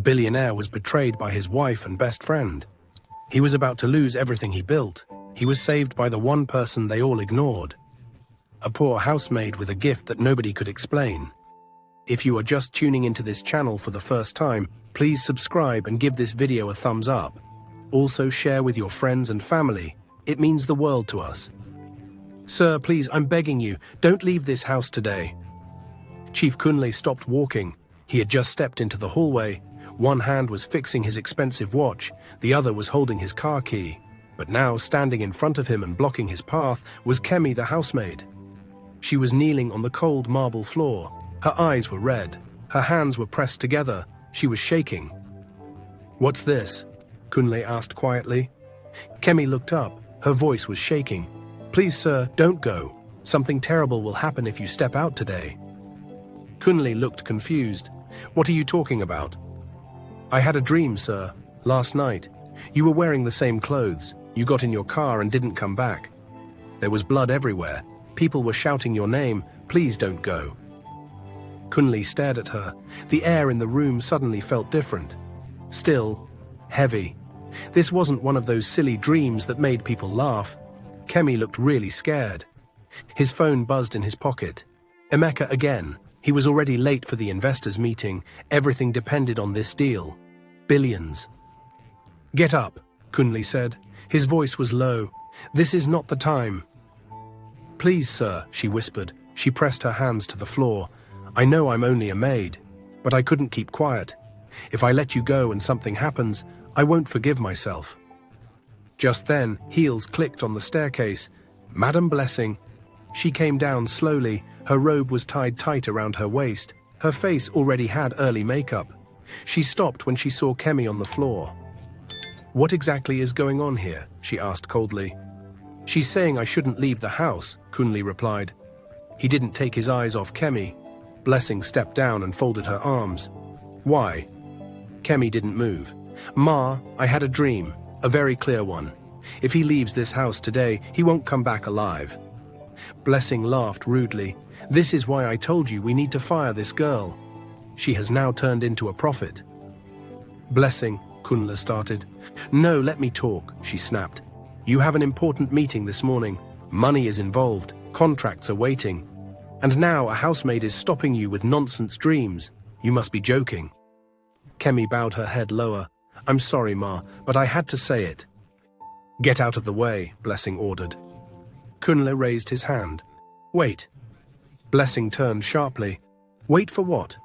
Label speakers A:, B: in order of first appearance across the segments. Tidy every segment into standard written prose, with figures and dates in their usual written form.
A: billionaire was betrayed by his wife and best friend. He was about to lose everything he built. He was saved by the one person they all ignored. A poor housemaid with a gift that nobody could explain. If you are just tuning into this channel for the first time, please subscribe and give this video a thumbs up. Also share with your friends and family. It means the world to us. Sir, please, I'm begging you, don't leave this house today. Chief Kunle stopped walking. He had just stepped into the hallway. One hand was fixing his expensive watch, the other was holding his car key. But now, standing in front of him and blocking his path, was Kemi the housemaid. She was kneeling on the cold marble floor. Her eyes were red. Her hands were pressed together. She was shaking. "What's this?" Kunle asked quietly. Kemi looked up. Her voice was shaking. "Please, sir, don't go. Something terrible will happen if you step out today." Kunle looked confused. "What are you talking about?" "I had a dream, sir, last night. You were wearing the same clothes. You got in your car and didn't come back. There was blood everywhere. People were shouting your name. Please don't go." Kunle stared at her. The air in the room suddenly felt different. Still, heavy. This wasn't one of those silly dreams that made people laugh. Kemi looked really scared. His phone buzzed in his pocket. Emeka again. He was already late for the investors' meeting. Everything depended on this deal. Billions. "Get up," Kunle said. His voice was low. "This is not the time." "Please, sir," she whispered. She pressed her hands to the floor. "I know I'm only a maid, but I couldn't keep quiet. If I let you go and something happens, I won't forgive myself." Just then, heels clicked on the staircase. Madam Blessing. She came down slowly. Her robe was tied tight around her waist. Her face already had early makeup. She stopped when she saw Kemi on the floor. "What exactly is going on here?" she asked coldly. "She's saying I shouldn't leave the house," Kunle replied. He didn't take his eyes off Kemi. Blessing stepped down and folded her arms. "Why?" Kemi didn't move. "Ma, I had a dream, a very clear one. If he leaves this house today, he won't come back alive." Blessing laughed rudely. "This is why I told you we need to fire this girl. She has now turned into a prophet." "Blessing," Kunle started. "No, let me talk," she snapped. "You have an important meeting this morning. Money is involved. Contracts are waiting. And now a housemaid is stopping you with nonsense dreams. You must be joking." Kemi bowed her head lower. "I'm sorry, Ma, but I had to say it." "Get out of the way," Blessing ordered. Kunle raised his hand. "Wait." Blessing turned sharply. "Wait for what?"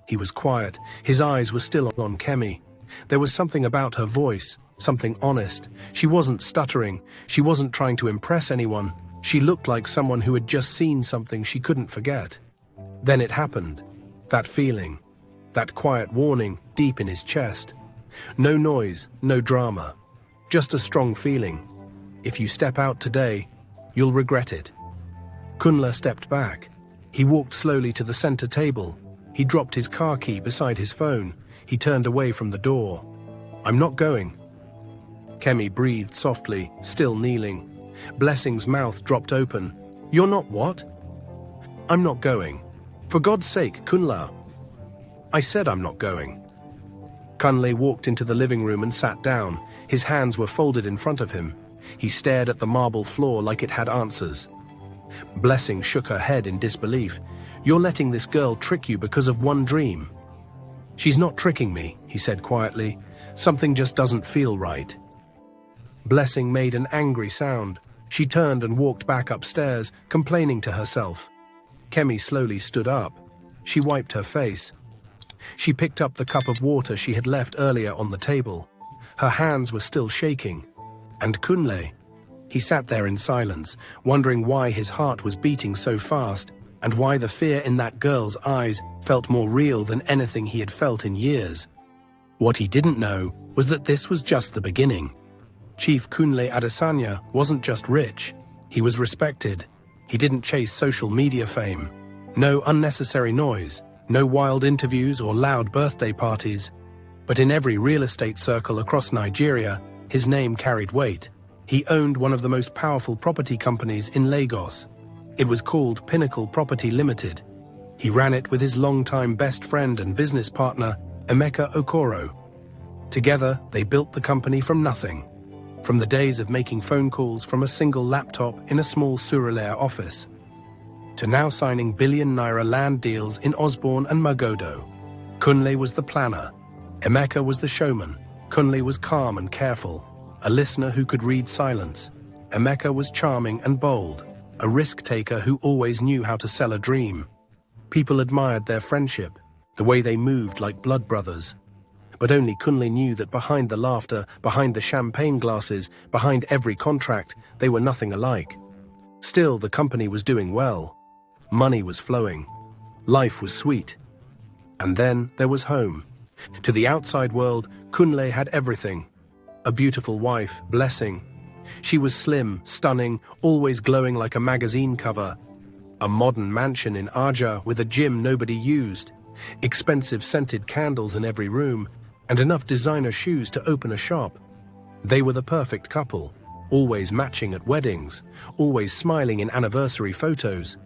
A: He was quiet. His eyes were still on Kemi. There was something about her voice, something honest. She wasn't stuttering. She wasn't trying to impress anyone. She looked like someone who had just seen something she couldn't forget. Then it happened. That feeling. That quiet warning deep in his chest. No noise, no drama. Just a strong feeling. If you step out today, you'll regret it. Kunle stepped back. He walked slowly to the center table. He dropped his car key beside his phone. He turned away from the door. "I'm not going." Kemi breathed softly, still kneeling. Blessing's mouth dropped open. "You're not what?" "I'm not going. For God's sake, Kunle." "I said I'm not going." Kunle walked into the living room and sat down. His hands were folded in front of him. He stared at the marble floor like it had answers. Blessing shook her head in disbelief. "You're letting this girl trick you because of one dream." "She's not tricking me," he said quietly. "Something just doesn't feel right." Blessing made an angry sound. She turned and walked back upstairs, complaining to herself. Kemi slowly stood up. She wiped her face. She picked up the cup of water she had left earlier on the table. Her hands were still shaking. And Kunle? He sat there in silence, wondering why his heart was beating so fast, and why the fear in that girl's eyes felt more real than anything he had felt in years. What he didn't know was that this was just the beginning. Chief Kunle Adesanya wasn't just rich, he was respected. He didn't chase social media fame. No unnecessary noise, no wild interviews or loud birthday parties. But in every real estate circle across Nigeria, his name carried weight. He owned one of the most powerful property companies in Lagos. It was called Pinnacle Property Limited. He ran it with his longtime best friend and business partner, Emeka Okoro. Together, they built the company from nothing, from the days of making phone calls from a single laptop in a small Surulere office, to now signing billion-naira land deals in Osborne and Magodo. Kunle was the planner. Emeka was the showman. Kunle was calm and careful, a listener who could read silence. Emeka was charming and bold, a risk-taker who always knew how to sell a dream. People admired their friendship, the way they moved like blood brothers. But only Kunle knew that behind the laughter, behind the champagne glasses, behind every contract, they were nothing alike. Still, the company was doing well. Money was flowing. Life was sweet. And then there was home. To the outside world, Kunle had everything. A beautiful wife, Blessing. She was slim, stunning, always glowing like a magazine cover. A modern mansion in Aja with a gym nobody used. Expensive scented candles in every room, and enough designer shoes to open a shop. They were the perfect couple, always matching at weddings, always smiling in anniversary photos,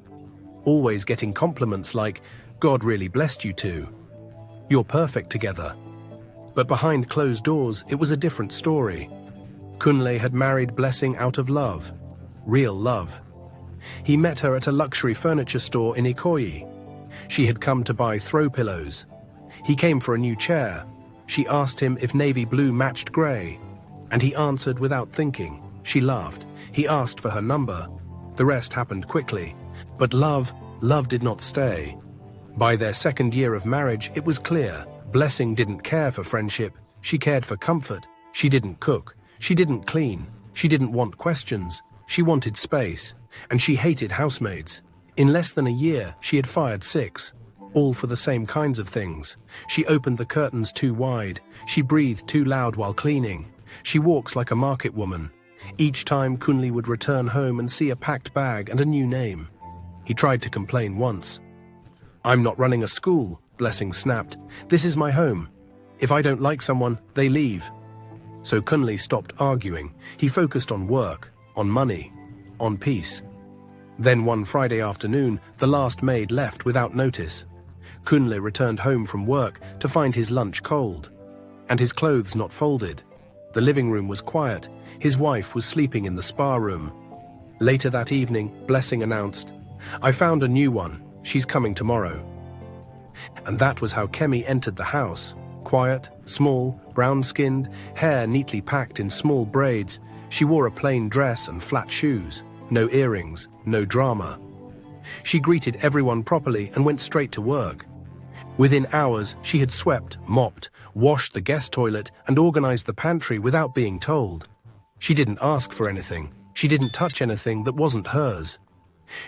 A: always getting compliments like, "God really blessed you two. You're perfect together." But behind closed doors, it was a different story. Kunle had married Blessing out of love, real love. He met her at a luxury furniture store in Ikoyi. She had come to buy throw pillows. He came for a new chair. She asked him if navy blue matched grey, and he answered without thinking. She laughed. He asked for her number. The rest happened quickly. But love did not stay. By their second year of marriage, it was clear. Blessing didn't care for friendship. She cared for comfort. She didn't cook. She didn't clean. She didn't want questions. She wanted space. And she hated housemaids. In less than a year, she had fired 6. All for the same kinds of things. She opened the curtains too wide. She breathed too loud while cleaning. She walks like a market woman. Each time Kunle would return home and see a packed bag and a new name. He tried to complain once. "I'm not running a school," Blessing snapped. "This is my home. If I don't like someone, they leave." So Kunle stopped arguing. He focused on work, on money, on peace. Then one Friday afternoon, the last maid left without notice. Kunle returned home from work to find his lunch cold, and his clothes not folded. The living room was quiet. His wife was sleeping in the spa room. Later that evening, Blessing announced, "I found a new one. She's coming tomorrow." And that was how Kemi entered the house. Quiet, small, brown-skinned, hair neatly packed in small braids. She wore a plain dress and flat shoes. No earrings, no drama. She greeted everyone properly and went straight to work. Within hours, she had swept, mopped, washed the guest toilet, and organized the pantry without being told. She didn't ask for anything. She didn't touch anything that wasn't hers.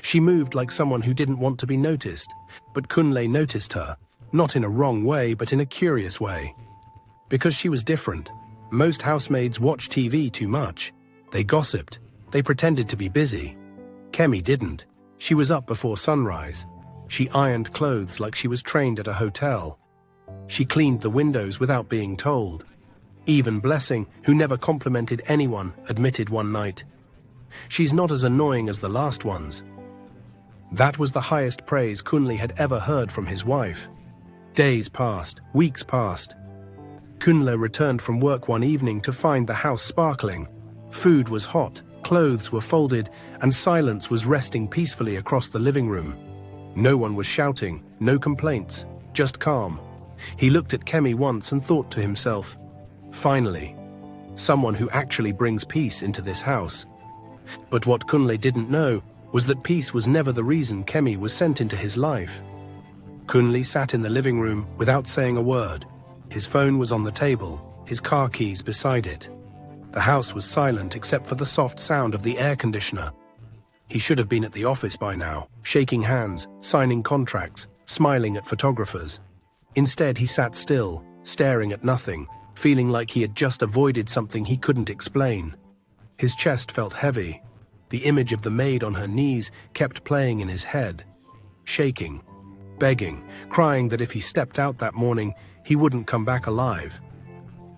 A: She moved like someone who didn't want to be noticed. But Kunle noticed her, not in a wrong way, but in a curious way. Because she was different. Most housemaids watched TV too much. They gossiped. They pretended to be busy. Kemi didn't. She was up before sunrise. She ironed clothes like she was trained at a hotel. She cleaned the windows without being told. Even Blessing, who never complimented anyone, admitted one night, "She's not as annoying as the last ones." That was the highest praise Kunle had ever heard from his wife. Days passed, weeks passed. Kunle returned from work one evening to find the house sparkling. Food was hot, clothes were folded, and silence was resting peacefully across the living room. No one was shouting, no complaints, just calm. He looked at Kemi once and thought to himself, "Finally, someone who actually brings peace into this house." But what Kunle didn't know was that peace was never the reason Kemi was sent into his life. Kunle sat in the living room without saying a word. His phone was on the table, his car keys beside it. The house was silent except for the soft sound of the air conditioner. He should have been at the office by now, shaking hands, signing contracts, smiling at photographers. Instead, he sat still, staring at nothing, feeling like he had just avoided something he couldn't explain. His chest felt heavy. The image of the maid on her knees kept playing in his head, shaking, begging, crying that if he stepped out that morning, he wouldn't come back alive.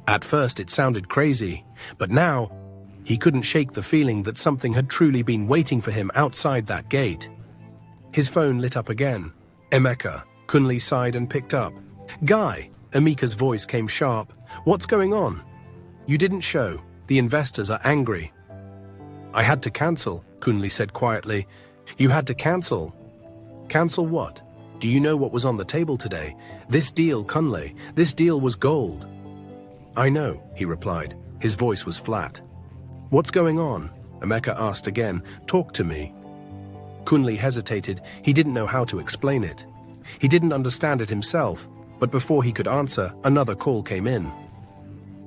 A: At first it sounded crazy, but now he couldn't shake the feeling that something had truly been waiting for him outside that gate. His phone lit up again. Emeka. Kunle sighed and picked up. "Guy, Emika's voice came sharp. What's going on? You didn't show. The investors are angry. I had to cancel, Kunle said quietly. You had to cancel? Cancel what? Do you know what was on the table today? This deal, Kunle, this deal was gold. I know, he replied. His voice was flat. What's going on? Emeka asked again. Talk to me. Kunle hesitated. He didn't know how to explain it. He didn't understand it himself, but before he could answer, another call came in.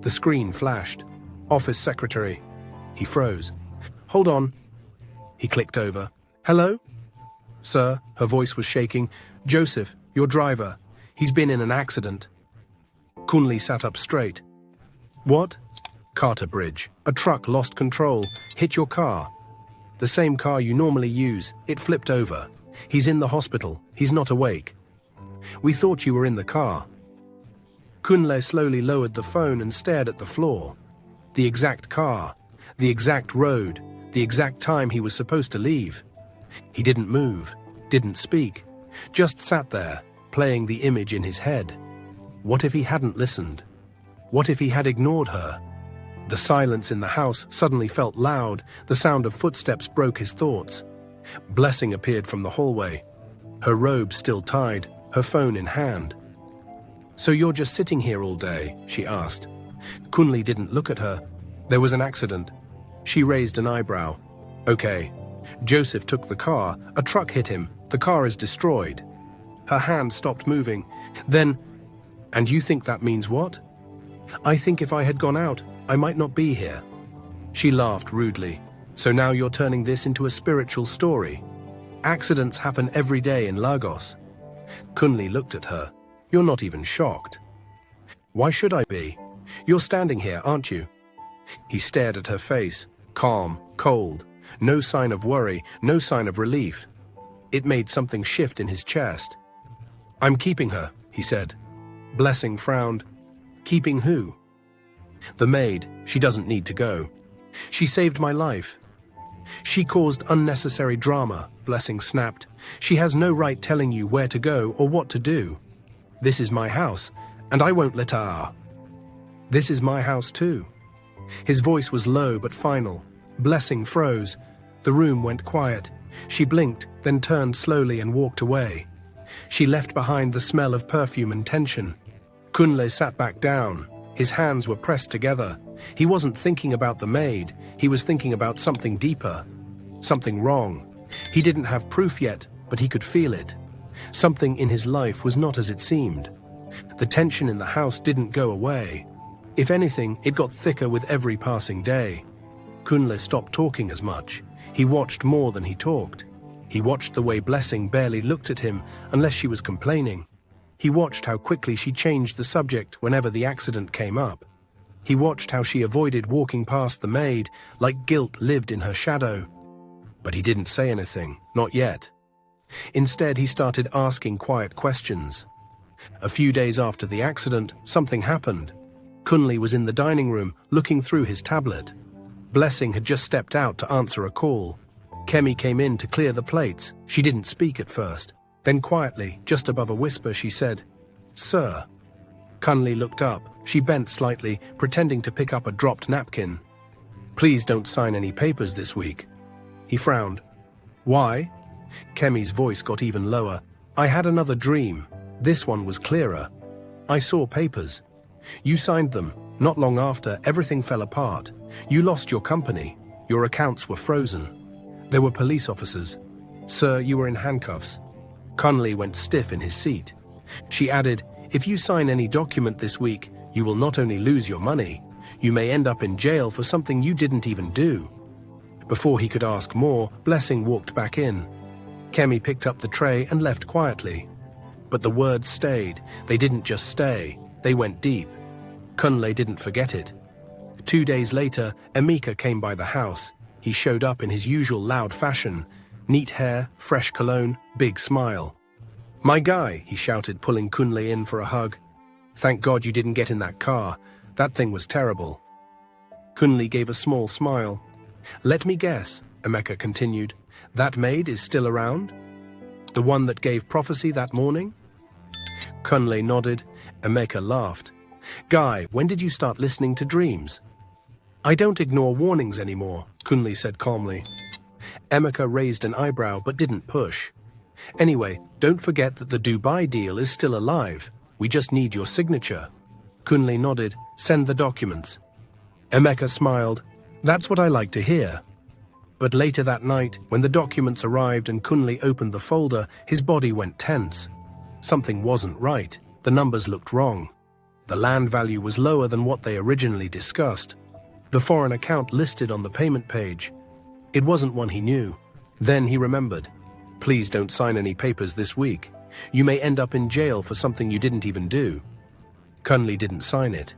A: The screen flashed. Office secretary. He froze. Hold on. He clicked over. Hello? Sir, her voice was shaking. Joseph, your driver. He's been in an accident. Kunle sat up straight. What? Carter Bridge. A truck lost control, hit your car. The same car you normally use. It flipped over. He's in the hospital. He's not awake. We thought you were in the car. Kunle slowly lowered the phone and stared at the floor. The exact car, the exact road, the exact time he was supposed to leave. He didn't move, didn't speak, just sat there, playing the image in his head. What if he hadn't listened? What if he had ignored her? The silence in the house suddenly felt loud. The sound of footsteps broke his thoughts. Blessing appeared from the hallway, her robe still tied, her phone in hand. So you're just sitting here all day? She asked. Kunle didn't look at her. There was an accident. She raised an eyebrow. Okay. Joseph took the car. A truck hit him. The car is destroyed. Her hand stopped moving. Then, and you think that means what? I think if I had gone out, I might not be here. She laughed rudely. So now you're turning this into a spiritual story. Accidents happen every day in Lagos. Kunle looked at her. You're not even shocked. Why should I be? You're standing here, aren't you? He stared at her face, calm, cold, no sign of worry, no sign of relief. It made something shift in his chest. I'm keeping her, he said. Blessing frowned. Keeping who? The maid. She doesn't need to go. She saved my life. She caused unnecessary drama, Blessing snapped. She has no right telling you where to go or what to do. This is my house, and I won't let her. This is my house too. His voice was low but final. Blessing froze. The room went quiet. She blinked, then turned slowly and walked away. She left behind the smell of perfume and tension. Kunle sat back down. His hands were pressed together. He wasn't thinking about the maid. He was thinking about something deeper. Something wrong. He didn't have proof yet, but he could feel it. Something in his life was not as it seemed. The tension in the house didn't go away. If anything, it got thicker with every passing day. Kunle stopped talking as much. He watched more than he talked. He watched the way Blessing barely looked at him unless she was complaining. He watched how quickly she changed the subject whenever the accident came up. He watched how she avoided walking past the maid, like guilt lived in her shadow. But he didn't say anything, not yet. Instead, he started asking quiet questions. A few days after the accident, something happened. Kunle was in the dining room, looking through his tablet. Blessing had just stepped out to answer a call. Kemi came in to clear the plates. She didn't speak at first. Then quietly, just above a whisper, she said, "Sir." Kunle looked up. She bent slightly, pretending to pick up a dropped napkin. "Please don't sign any papers this week." He frowned. "Why?" Kemi's voice got even lower. "I had another dream. This one was clearer. I saw papers. You signed them. Not long after, everything fell apart. You lost your company. Your accounts were frozen. There were police officers. Sir, you were in handcuffs." Kunle went stiff in his seat. She added, "If you sign any document this week, you will not only lose your money, you may end up in jail for something you didn't even do." Before he could ask more, Blessing walked back in. Kemi picked up the tray and left quietly. But the words stayed. They didn't just stay. They went deep. Kunle didn't forget it. 2 days later, Emeka came by the house. He showed up in his usual loud fashion. Neat hair, fresh cologne, big smile. "My guy," he shouted, pulling Kunle in for a hug. "Thank God you didn't get in that car. That thing was terrible." Kunle gave a small smile. "Let me guess," Emeka continued. "That maid is still around? The one that gave prophecy that morning?" Kunle nodded. Emeka laughed. Guy, when did you start listening to dreams? I don't ignore warnings anymore, Kunle said calmly. Emeka raised an eyebrow but didn't push. Anyway, don't forget that the Dubai deal is still alive. We just need your signature. Kunle nodded. Send the documents. Emeka smiled. That's what I like to hear. But later that night, when the documents arrived and Kunle opened the folder, his body went tense. Something wasn't right. The numbers looked wrong. The land value was lower than what they originally discussed. The foreign account listed on the payment page. It wasn't one he knew. Then he remembered. Please don't sign any papers this week. You may end up in jail for something you didn't even do. Kunle didn't sign it.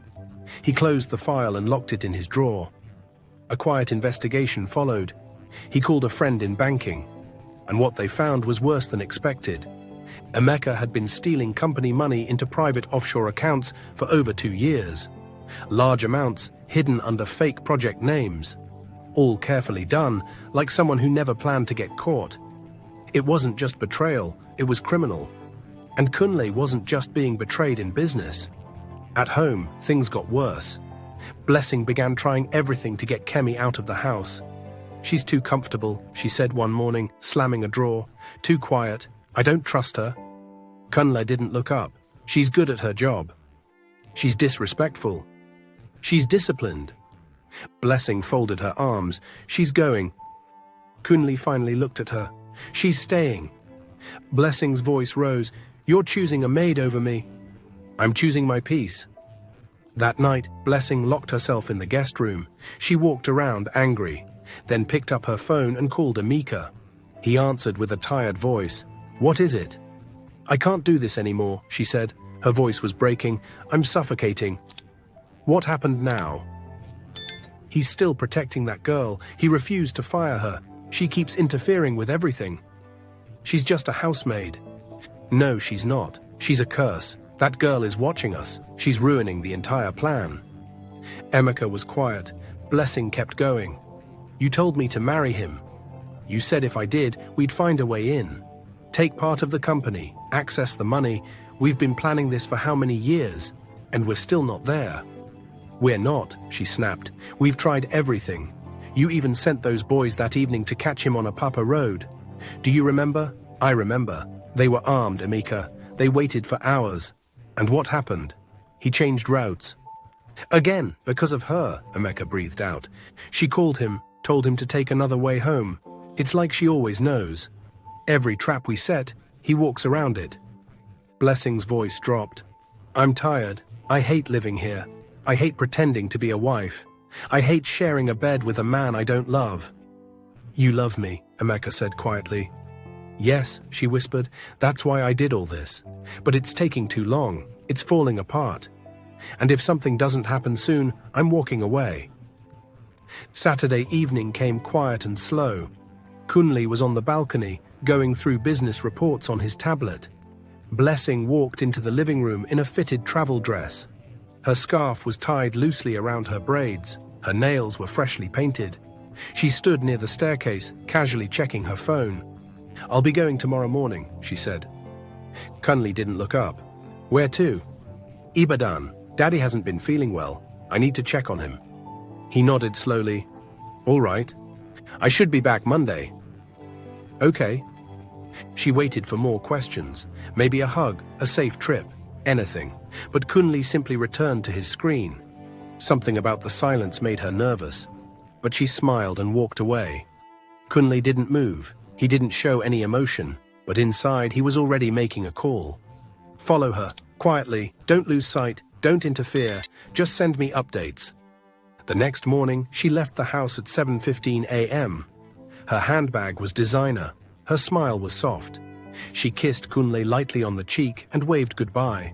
A: He closed the file and locked it in his drawer. A quiet investigation followed. He called a friend in banking, and what they found was worse than expected. Emeka had been stealing company money into private offshore accounts for over 2 years. Large amounts hidden under fake project names. All carefully done, like someone who never planned to get caught. It wasn't just betrayal, it was criminal. And Kunle wasn't just being betrayed in business. At home, things got worse. Blessing began trying everything to get Kemi out of the house. She's too comfortable, she said one morning, slamming a drawer. Too quiet. I don't trust her. Kunle didn't look up. She's good at her job. She's disrespectful. She's disciplined. Blessing folded her arms. She's going. Kunle finally looked at her. She's staying. Blessing's voice rose. You're choosing a maid over me. I'm choosing my peace. That night, Blessing locked herself in the guest room. She walked around angry, then picked up her phone and called Emeka. He answered with a tired voice. What is it? I can't do this anymore, she said. Her voice was breaking. I'm suffocating. What happened now? He's still protecting that girl. He refused to fire her. She keeps interfering with everything. She's just a housemaid. No, she's not. She's a curse. That girl is watching us. She's ruining the entire plan. Emeka was quiet. Blessing kept going. You told me to marry him. You said if I did, we'd find a way in. Take part of the company, access the money. We've been planning this for how many years? And we're still not there. We're not, she snapped. We've tried everything. You even sent those boys that evening to catch him on a Papa road. Do you remember? I remember. They were armed, Emeka. They waited for hours. And what happened? He changed routes. Again, because of her, Emeka breathed out. She called him, told him to take another way home. It's like she always knows. Every trap we set, he walks around it. Blessing's voice dropped. I'm tired. I hate living here. I hate pretending to be a wife. I hate sharing a bed with a man I don't love. You love me, Emeka said quietly. Yes, she whispered. That's why I did all this. But it's taking too long. It's falling apart. And if something doesn't happen soon, I'm walking away. Saturday evening came quiet and slow. Kunle was on the balcony, going through business reports on his tablet. Blessing walked into the living room in a fitted travel dress. Her scarf was tied loosely around her braids. Her nails were freshly painted. She stood near the staircase, casually checking her phone. I'll be going tomorrow morning, she said. Kunle didn't look up. Where to? Ibadan. Daddy hasn't been feeling well. I need to check on him. He nodded slowly. All right. I should be back Monday. Okay. She waited for more questions. Maybe a hug, a safe trip, anything. But Kunle simply returned to his screen. Something about the silence made her nervous. But she smiled and walked away. Kunle didn't move. He didn't show any emotion. But inside, he was already making a call. Follow her, quietly. Don't lose sight. Don't interfere. Just send me updates. The next morning, she left the house at 7:15 a.m. Her handbag was designer. Her smile was soft. She kissed Kunle lightly on the cheek and waved goodbye.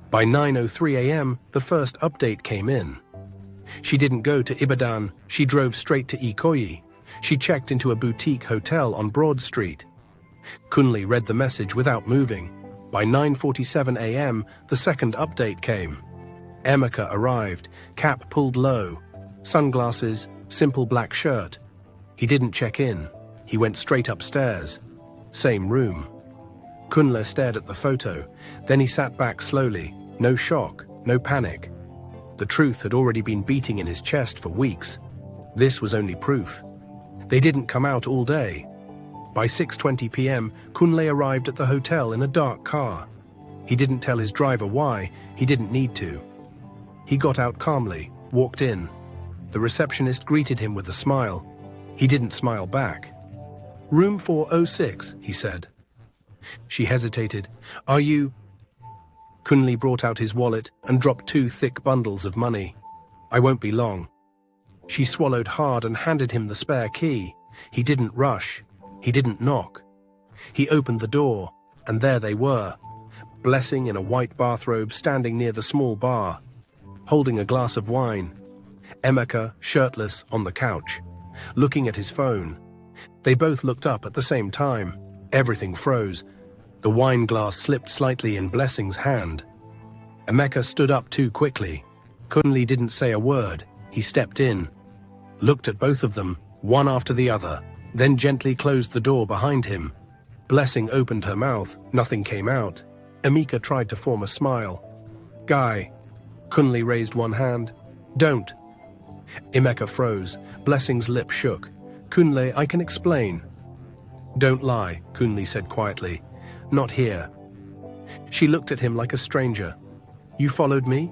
A: By 9:03 a.m., the first update came in. She didn't go to Ibadan. She drove straight to Ikoyi. She checked into a boutique hotel on Broad Street. Kunle read the message without moving. By 9:47 a.m., the second update came. Emeka arrived, cap pulled low, sunglasses, simple black shirt. He didn't check in. He went straight upstairs. Same room. Kunle stared at the photo. Then he sat back slowly. No shock, no panic. The truth had already been beating in his chest for weeks. This was only proof. They didn't come out all day. By 6:20 p.m., Kunle arrived at the hotel in a dark car. He didn't tell his driver why. He didn't need to. He got out calmly, walked in. The receptionist greeted him with a smile. He didn't smile back. "Room 406, he said. She hesitated. "Are you—" Kunle brought out his wallet and dropped 2 thick bundles of money. "I won't be long." She swallowed hard and handed him the spare key. He didn't rush. He didn't knock. He opened the door, and there they were. Blessing in a white bathrobe standing near the small bar, holding a glass of wine. Emeka, shirtless, on the couch, looking at his phone. They both looked up at the same time. Everything froze. The wine glass slipped slightly in Blessing's hand. Emeka stood up too quickly. Kunle didn't say a word. He stepped in, looked at both of them, one after the other, then gently closed the door behind him. Blessing opened her mouth. Nothing came out. Emeka tried to form a smile. "Guy." Kunle raised one hand. "Don't." Emeka froze. Blessing's lip shook. "Kunle, I can explain." "Don't lie," Kunle said quietly. "Not here." She looked at him like a stranger. "You followed me?"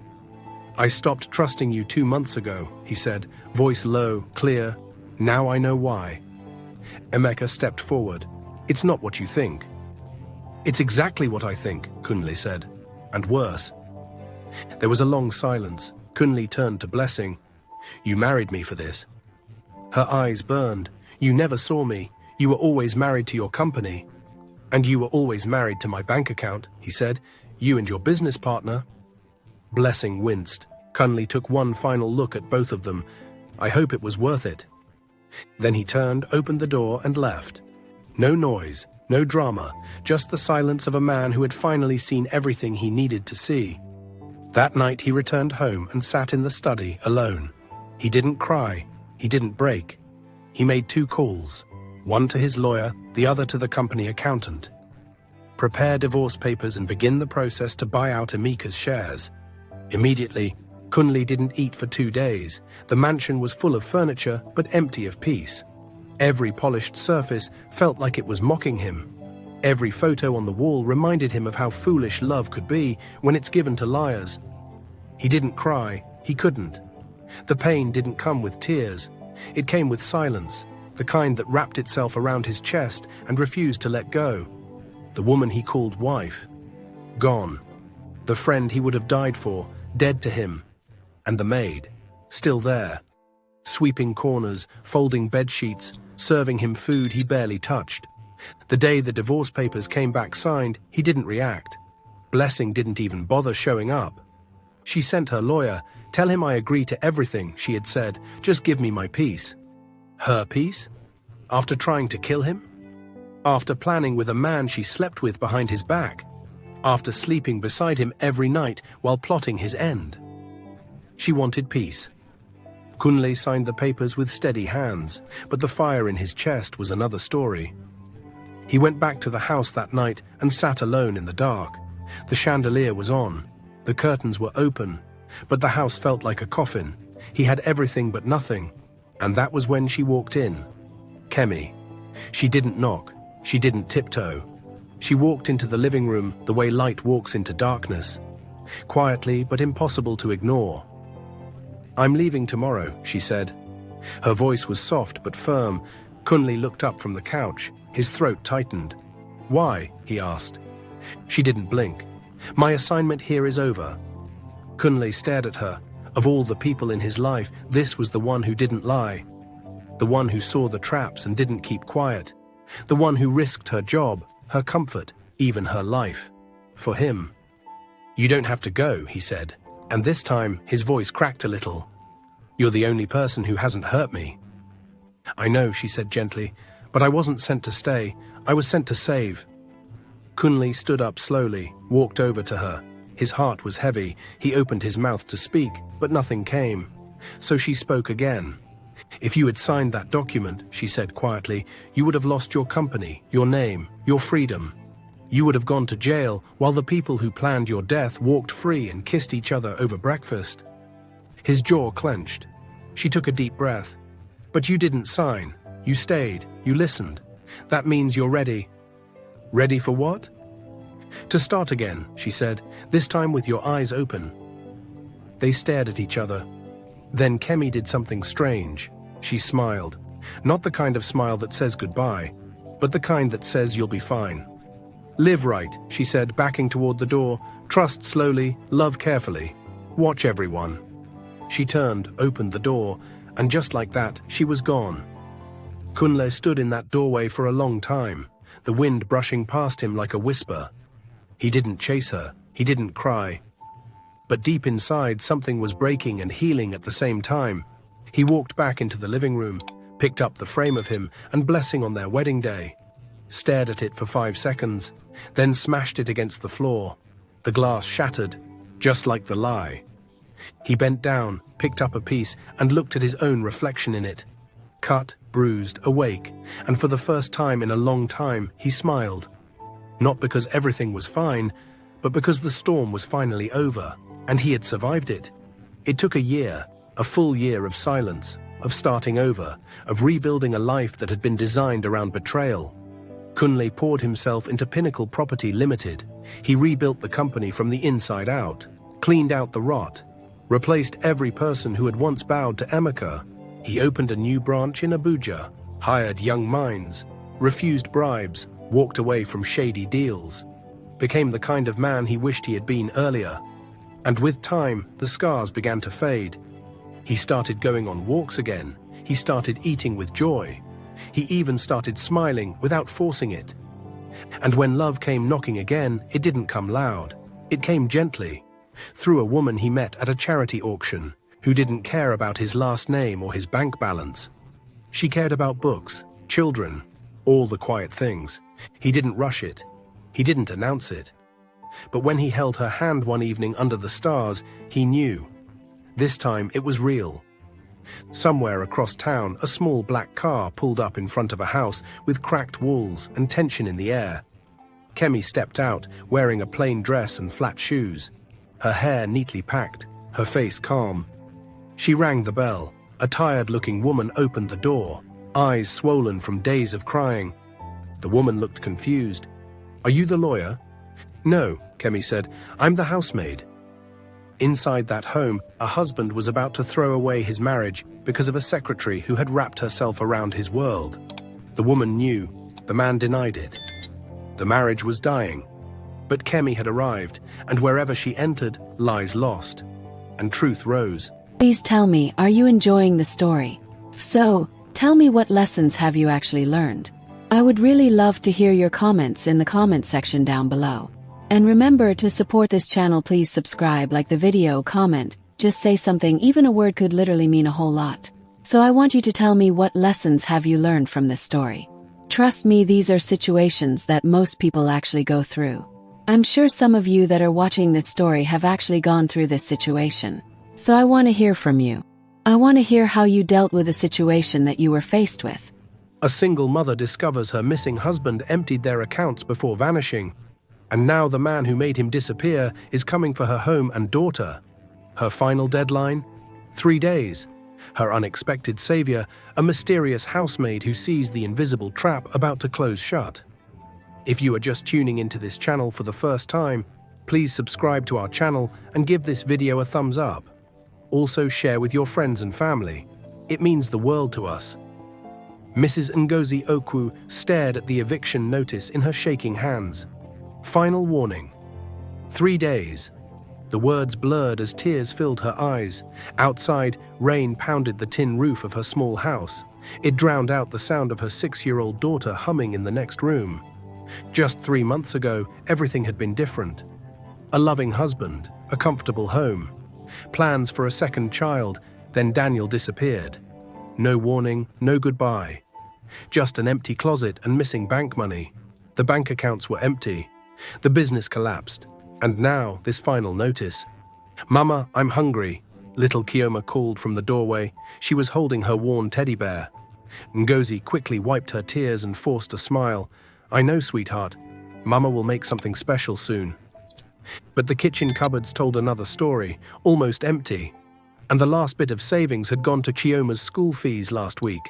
A: "I stopped trusting you 2 months ago," he said, voice low, clear. "Now I know why." Emeka stepped forward. "It's not what you think." "It's exactly what I think," Kunle said. "And worse." There was a long silence. Kunle turned to Blessing. "You married me for this." Her eyes burned. "You never saw me. You were always married to your company." "And you were always married to my bank account," he said. "You and your business partner." Blessing winced. Kunle took one final look at both of them. "I hope it was worth it." Then he turned, opened the door, and left. No noise, no drama, just the silence of a man who had finally seen everything he needed to see. That night he returned home and sat in the study alone. He didn't cry. He didn't break. He made 2 calls, one to his lawyer, the other to the company accountant. Prepare divorce papers and begin the process to buy out Emeka's shares. Immediately, Kunle didn't eat for 2 days. The mansion was full of furniture, but empty of peace. Every polished surface felt like it was mocking him. Every photo on the wall reminded him of how foolish love could be when it's given to liars. He didn't cry. He couldn't. The pain didn't come with tears. It came with silence, the kind that wrapped itself around his chest and refused to let go. The woman he called wife, gone. The friend he would have died for, dead to him. And the maid, still there, sweeping corners, folding bedsheets, serving him food he barely touched. The day the divorce papers came back signed, he didn't react. Blessing didn't even bother showing up. She sent her lawyer. "Tell him I agree to everything," she had said. "Just give me my peace." Her peace? After trying to kill him? After planning with a man she slept with behind his back? After sleeping beside him every night while plotting his end? She wanted peace. Kunle signed the papers with steady hands, but the fire in his chest was another story. He went back to the house that night and sat alone in the dark. The chandelier was on. The curtains were open, but the house felt like a coffin. He had everything but nothing. And that was when she walked in. Kemi. She didn't knock. She didn't tiptoe. She walked into the living room the way light walks into darkness. Quietly, but impossible to ignore. "I'm leaving tomorrow," she said. Her voice was soft but firm. Kunle looked up from the couch. His throat tightened. "Why?" he asked. She didn't blink. "My assignment here is over." Kunle stared at her. Of all the people in his life, this was the one who didn't lie. The one who saw the traps and didn't keep quiet. The one who risked her job, her comfort, even her life. For him. "You don't have to go," he said. And this time, his voice cracked a little. "You're the only person who hasn't hurt me." "I know," she said gently, "but I wasn't sent to stay. I was sent to save." Kunle stood up slowly, walked over to her. His heart was heavy. He opened his mouth to speak, but nothing came. So she spoke again. "If you had signed that document," she said quietly, "you would have lost your company, your name, your freedom." You would have gone to jail while the people who planned your death walked free and kissed each other over breakfast. His jaw clenched. She took a deep breath. But you didn't sign. You stayed. You listened. That means you're ready. Ready for what? To start again, she said, this time with your eyes open. They stared at each other. Then Kemi did something strange. She smiled. Not the kind of smile that says goodbye, but the kind that says you'll be fine. Live right, she said, backing toward the door. Trust slowly, love carefully. Watch everyone. She turned, opened the door, and just like that, she was gone. Kunle stood in that doorway for a long time, the wind brushing past him like a whisper. He didn't chase her, he didn't cry. But deep inside, something was breaking and healing at the same time. He walked back into the living room, picked up the frame of him and blessing on their wedding day, stared at it for 5 seconds, then smashed it against the floor. The glass shattered, just like the lie. He bent down, picked up a piece, and looked at his own reflection in it. Cut, bruised, awake, and for the first time in a long time, he smiled. Not because everything was fine, but because the storm was finally over, and he had survived it. It took a year, a full year of silence, of starting over, of rebuilding a life that had been designed around betrayal. Kunle poured himself into Pinnacle Property Limited. He rebuilt the company from the inside out, cleaned out the rot, replaced every person who had once bowed to Emeka. He opened a new branch in Abuja, hired young minds, refused bribes, walked away from shady deals, became the kind of man he wished he had been earlier. And with time, the scars began to fade. He started going on walks again. He started eating with joy. He even started smiling without forcing it. And when love came knocking again, it didn't come loud. It came gently, through a woman he met at a charity auction, who didn't care about his last name or his bank balance. She cared about books, children, all the quiet things. He didn't rush it. He didn't announce it. But when he held her hand one evening under the stars, he knew. This time it was real. Somewhere across town, a small black car pulled up in front of a house with cracked walls and tension in the air. Kemi stepped out, wearing a plain dress and flat shoes, her hair neatly packed, her face calm. She rang the bell. A tired-looking woman opened the door, eyes swollen from days of crying. The woman looked confused. "Are you the lawyer?" "No," Kemi said. "I'm the housemaid." Inside that home, a husband was about to throw away his marriage because of a secretary who had wrapped herself around his world. The woman knew. The man denied it. The marriage was dying. But Kemi had arrived, and wherever she entered, lies lost. And truth rose.
B: Please tell me, are you enjoying the story? If so, tell me what lessons have you actually learned? I would really love to hear your comments in the comment section down below. And remember to support this channel, please subscribe, like the video, comment, just say something, even a word could literally mean a whole lot. So I want you to tell me what lessons have you learned from this story. Trust me, these are situations that most people actually go through. I'm sure some of you that are watching this story have actually gone through this situation. So I want to hear from you. I want to hear how you dealt with a situation that you were faced with.
A: A single mother discovers her missing husband emptied their accounts before vanishing. And now the man who made him disappear is coming for her home and daughter. Her final deadline? 3 days. Her unexpected savior, a mysterious housemaid who sees the invisible trap about to close shut. If you are just tuning into this channel for the first time, please subscribe to our channel and give this video a thumbs up. Also share with your friends and family. It means the world to us. Mrs. Ngozi Okwu stared at the eviction notice in her shaking hands. Final warning. 3 days. The words blurred as tears filled her eyes. Outside, rain pounded the tin roof of her small house. It drowned out the sound of her 6-year-old daughter humming in the next room. Just 3 months ago, everything had been different. A loving husband, a comfortable home, plans for a second child, then Daniel disappeared. No warning, no goodbye. Just an empty closet and missing bank money. The bank accounts were empty. The business collapsed. And now, this final notice. "Mama, I'm hungry," little Kioma called from the doorway. She was holding her worn teddy bear. Ngozi quickly wiped her tears and forced a smile. "I know, sweetheart. Mama will make something special soon. But the kitchen cupboards told another story, almost empty, and the last bit of savings had gone to Chioma's school fees last week.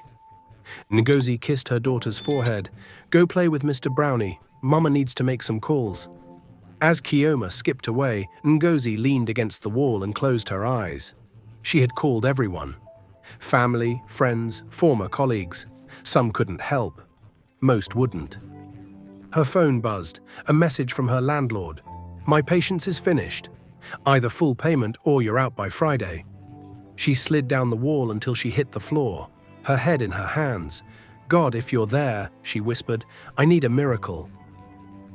A: Ngozi kissed her daughter's forehead. Go play with Mr. Brownie. Mama needs to make some calls. As Chioma skipped away, Ngozi leaned against the wall and closed her eyes. She had called everyone. Family, friends, former colleagues. Some couldn't help. Most wouldn't. Her phone buzzed, a message from her landlord. My patience is finished. Either full payment or you're out by Friday. She slid down the wall until she hit the floor, her head in her hands. God, if you're there, she whispered, I need a miracle.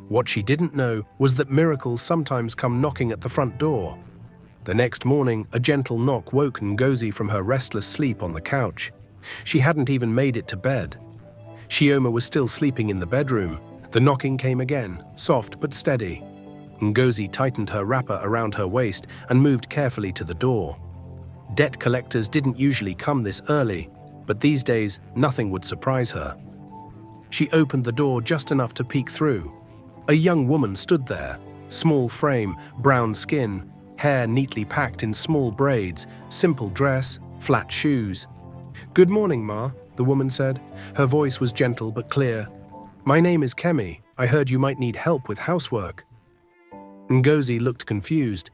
A: What she didn't know was that miracles sometimes come knocking at the front door. The next morning, a gentle knock woke Ngozi from her restless sleep on the couch. She hadn't even made it to bed. Chioma was still sleeping in the bedroom. The knocking came again, soft but steady. Ngozi tightened her wrapper around her waist and moved carefully to the door. Debt collectors didn't usually come this early, but these days nothing would surprise her. She opened the door just enough to peek through. A young woman stood there, small frame, brown skin, hair neatly packed in small braids, simple dress, flat shoes. Good morning, Ma, the woman said. Her voice was gentle but clear. My name is Kemi. I heard you might need help with housework. Ngozi looked confused.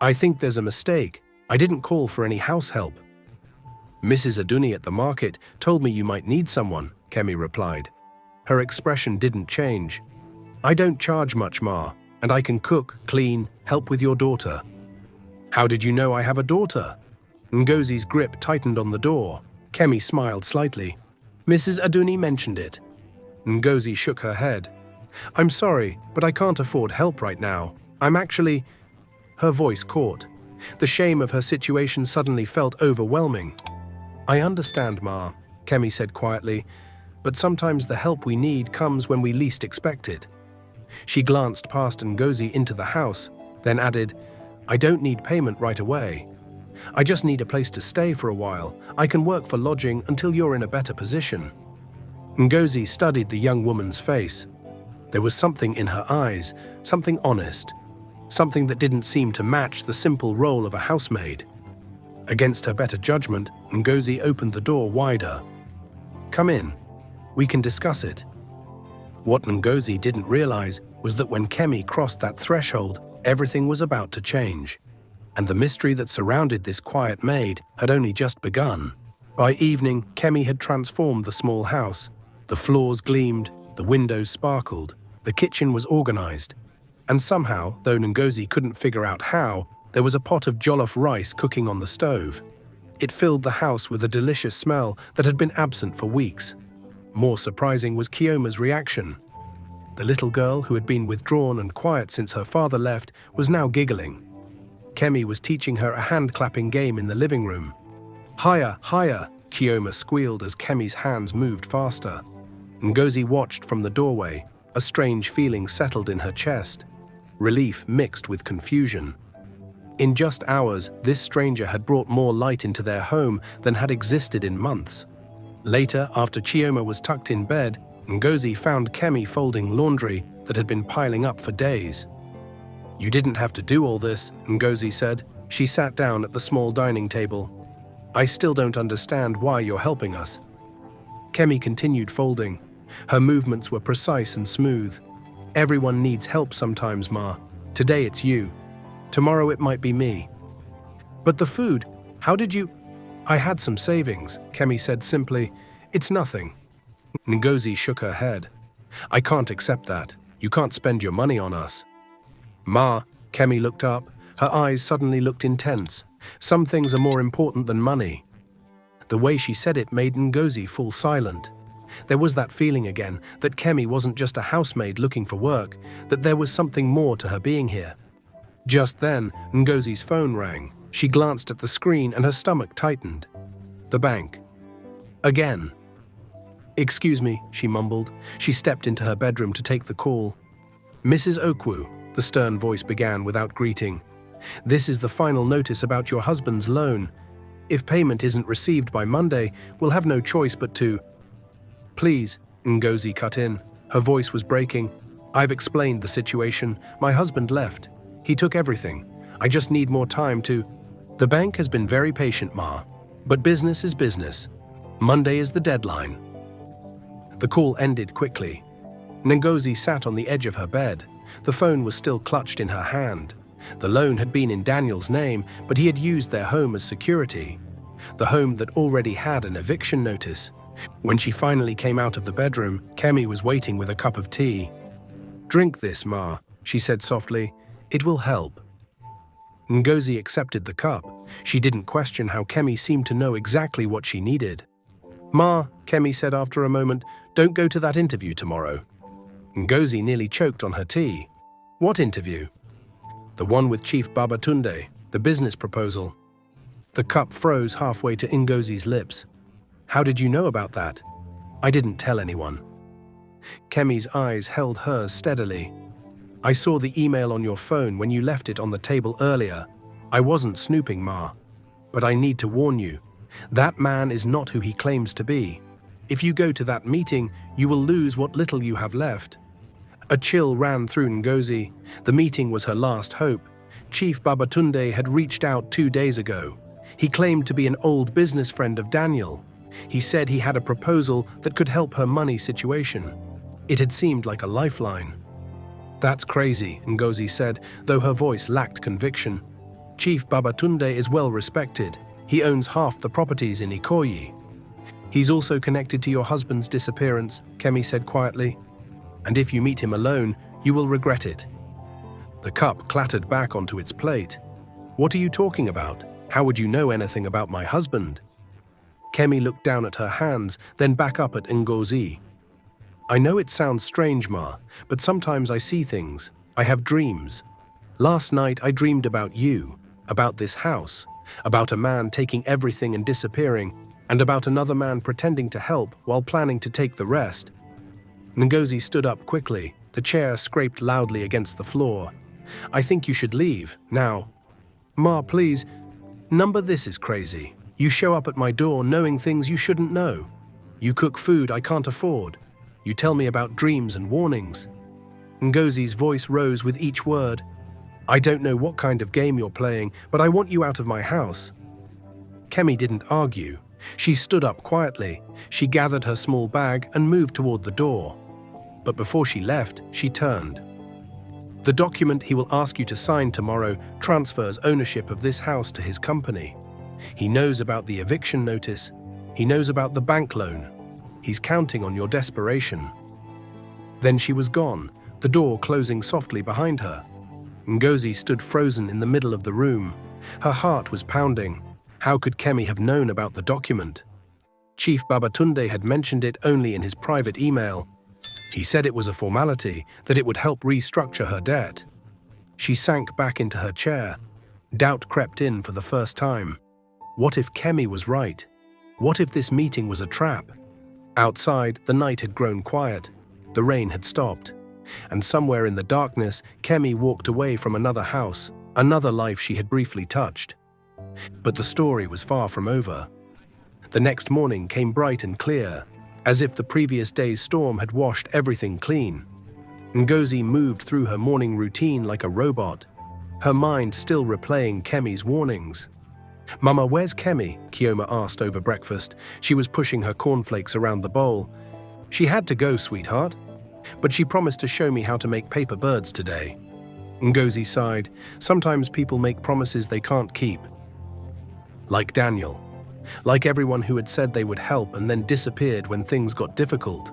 A: I think there's a mistake. I didn't call for any house help. Mrs. Aduni at the market told me you might need someone, Kemi replied. Her expression didn't change. I don't charge much, Ma, and I can cook, clean, help with your daughter. How did you know I have a daughter? Ngozi's grip tightened on the door. Kemi smiled slightly. Mrs. Aduni mentioned it. Ngozi shook her head. I'm sorry, but I can't afford help right now. I'm actually... Her voice caught. The shame of her situation suddenly felt overwhelming. I understand, Ma, Kemi said quietly, but sometimes the help we need comes when we least expect it. She glanced past Ngozi into the house, then added, I don't need payment right away. I just need a place to stay for a while. I can work for lodging until you're in a better position. Ngozi studied the young woman's face. There was something in her eyes, something honest, something that didn't seem to match the simple role of a housemaid. Against her better judgment, Ngozi opened the door wider. Come in. We can discuss it. What Ngozi didn't realize was that when Kemi crossed that threshold, everything was about to change. And the mystery that surrounded this quiet maid had only just begun. By evening, Kemi had transformed the small house. The floors gleamed, the windows sparkled, the kitchen was organized. And somehow, though Ngozi couldn't figure out how, there was a pot of jollof rice cooking on the stove. It filled the house with a delicious smell that had been absent for weeks. More surprising was Chioma's reaction. The little girl, who had been withdrawn and quiet since her father left, was now giggling. Kemi was teaching her a hand-clapping game in the living room. Higher, higher, Chioma squealed as Kemi's hands moved faster. Ngozi watched from the doorway. A strange feeling settled in her chest. Relief mixed with confusion. In just hours, this stranger had brought more light into their home than had existed in months. Later, after Chioma was tucked in bed, Ngozi found Kemi folding laundry that had been piling up for days. You didn't have to do all this, Ngozi said. She sat down at the small dining table. I still don't understand why you're helping us. Kemi continued folding. Her movements were precise and smooth. Everyone needs help sometimes, Ma. Today it's you. Tomorrow it might be me. But the food, how did you... I had some savings, Kemi said simply. It's nothing. Ngozi shook her head. I can't accept that. You can't spend your money on us. Ma, Kemi looked up. Her eyes suddenly looked intense. Some things are more important than money. The way she said it made Ngozi fall silent. There was that feeling again, that Kemi wasn't just a housemaid looking for work, that there was something more to her being here. Just then, Ngozi's phone rang. She glanced at the screen and her stomach tightened. The bank. Again. Excuse me, she mumbled. She stepped into her bedroom to take the call. Mrs. Okwu, the stern voice began without greeting. This is the final notice about your husband's loan. If payment isn't received by Monday, we'll have no choice but to... Please, Ngozi cut in. Her voice was breaking. I've explained the situation. My husband left. He took everything. I just need more time to... The bank has been very patient, Ma. But business is business. Monday is the deadline. The call ended quickly. Ngozi sat on the edge of her bed. The phone was still clutched in her hand. The loan had been in Daniel's name, but he had used their home as security. The home that already had an eviction notice. When she finally came out of the bedroom, Kemi was waiting with a cup of tea. "Drink this, Ma," she said softly. "It will help." Ngozi accepted the cup. She didn't question how Kemi seemed to know exactly what she needed. "Ma," Kemi said after a moment, "don't go to that interview tomorrow." Ngozi nearly choked on her tea. "What interview?" "The one with Chief Babatunde, the business proposal." The cup froze halfway to Ngozi's lips. "How did you know about that?" "I didn't tell anyone." Kemi's eyes held hers steadily. "I saw the email on your phone when you left it on the table earlier. I wasn't snooping, Ma. But I need to warn you. That man is not who he claims to be. If you go to that meeting, you will lose what little you have left." A chill ran through Ngozi. The meeting was her last hope. Chief Babatunde had reached out 2 days ago. He claimed to be an old business friend of Daniel. He said he had a proposal that could help her money situation. It had seemed like a lifeline. "That's crazy," Ngozi said, though her voice lacked conviction. "Chief Babatunde is well respected. He owns half the properties in Ikoyi." "He's also connected to your husband's disappearance," Kemi said quietly. "And if you meet him alone, you will regret it." The cup clattered back onto its plate. "What are you talking about? How would you know anything about my husband?" Kemi looked down at her hands, then back up at Ngozi. "I know it sounds strange, Ma, but sometimes I see things. I have dreams. Last night I dreamed about you, about this house, about a man taking everything and disappearing, and about another man pretending to help while planning to take the rest." Ngozi stood up quickly. The chair scraped loudly against the floor. "I think you should leave, now." "Ma, please. Number this is crazy. You show up at my door knowing things you shouldn't know. You cook food I can't afford. You tell me about dreams and warnings." Ngozi's voice rose with each word. "I don't know what kind of game you're playing, but I want you out of my house." Kemi didn't argue. She stood up quietly. She gathered her small bag and moved toward the door. But before she left, she turned. "The document he will ask you to sign tomorrow transfers ownership of this house to his company. He knows about the eviction notice. He knows about the bank loan. He's counting on your desperation." Then she was gone, the door closing softly behind her. Ngozi stood frozen in the middle of the room. Her heart was pounding. How could Kemi have known about the document? Chief Babatunde had mentioned it only in his private email. He said it was a formality, that it would help restructure her debt. She sank back into her chair. Doubt crept in for the first time. What if Kemi was right? What if this meeting was a trap? Outside, the night had grown quiet. The rain had stopped. And somewhere in the darkness, Kemi walked away from another house, another life she had briefly touched. But the story was far from over. The next morning came bright and clear, as if the previous day's storm had washed everything clean. Ngozi moved through her morning routine like a robot, her mind still replaying Kemi's warnings. "Mama, where's Kemi?" Kioma asked over breakfast. She was pushing her cornflakes around the bowl. "She had to go, sweetheart. But she promised to show me how to make paper birds today." Ngozi sighed. Sometimes people make promises they can't keep. Like Daniel. Like everyone who had said they would help and then disappeared when things got difficult.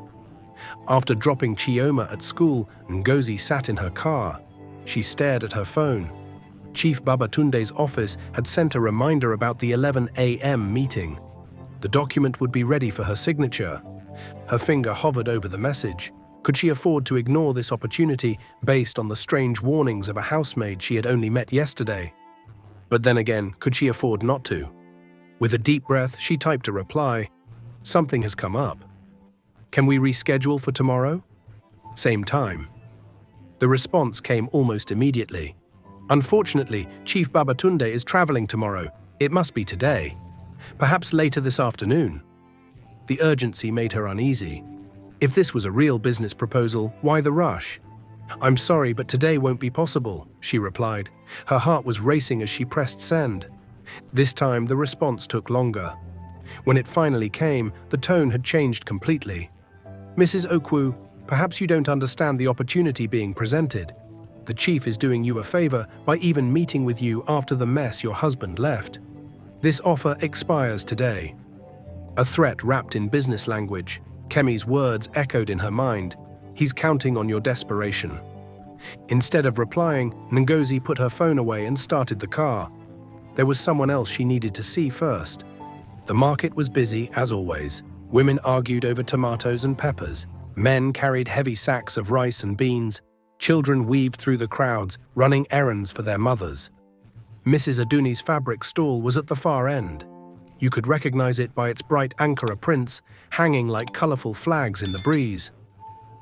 A: After dropping Chioma at school, Ngozi sat in her car. She stared at her phone. Chief Babatunde's office had sent a reminder about the 11 a.m. meeting. The document would be ready for her signature. Her finger hovered over the message. Could she afford to ignore this opportunity based on the strange warnings of a housemaid she had only met yesterday? But then again, could she afford not to? With a deep breath, she typed a reply. "Something has come up. Can we reschedule for tomorrow? Same time." The response came almost immediately. "Unfortunately, Chief Babatunde is traveling tomorrow. It must be today. Perhaps later this afternoon." The urgency made her uneasy. If this was a real business proposal, why the rush? "I'm sorry, but today won't be possible," she replied. Her heart was racing as she pressed send. This time, the response took longer. When it finally came, the tone had changed completely. "Mrs. Okwu, perhaps you don't understand the opportunity being presented. The chief is doing you a favor by even meeting with you after the mess your husband left. This offer expires today." A threat wrapped in business language. Kemi's words echoed in her mind. "He's counting on your desperation." Instead of replying, Ngozi put her phone away and started the car. There was someone else she needed to see first. The market was busy, as always. Women argued over tomatoes and peppers. Men carried heavy sacks of rice and beans. Children weaved through the crowds, running errands for their mothers. Mrs. Aduni's fabric stall was at the far end. You could recognize it by its bright Ankara prints, hanging like colorful flags in the breeze.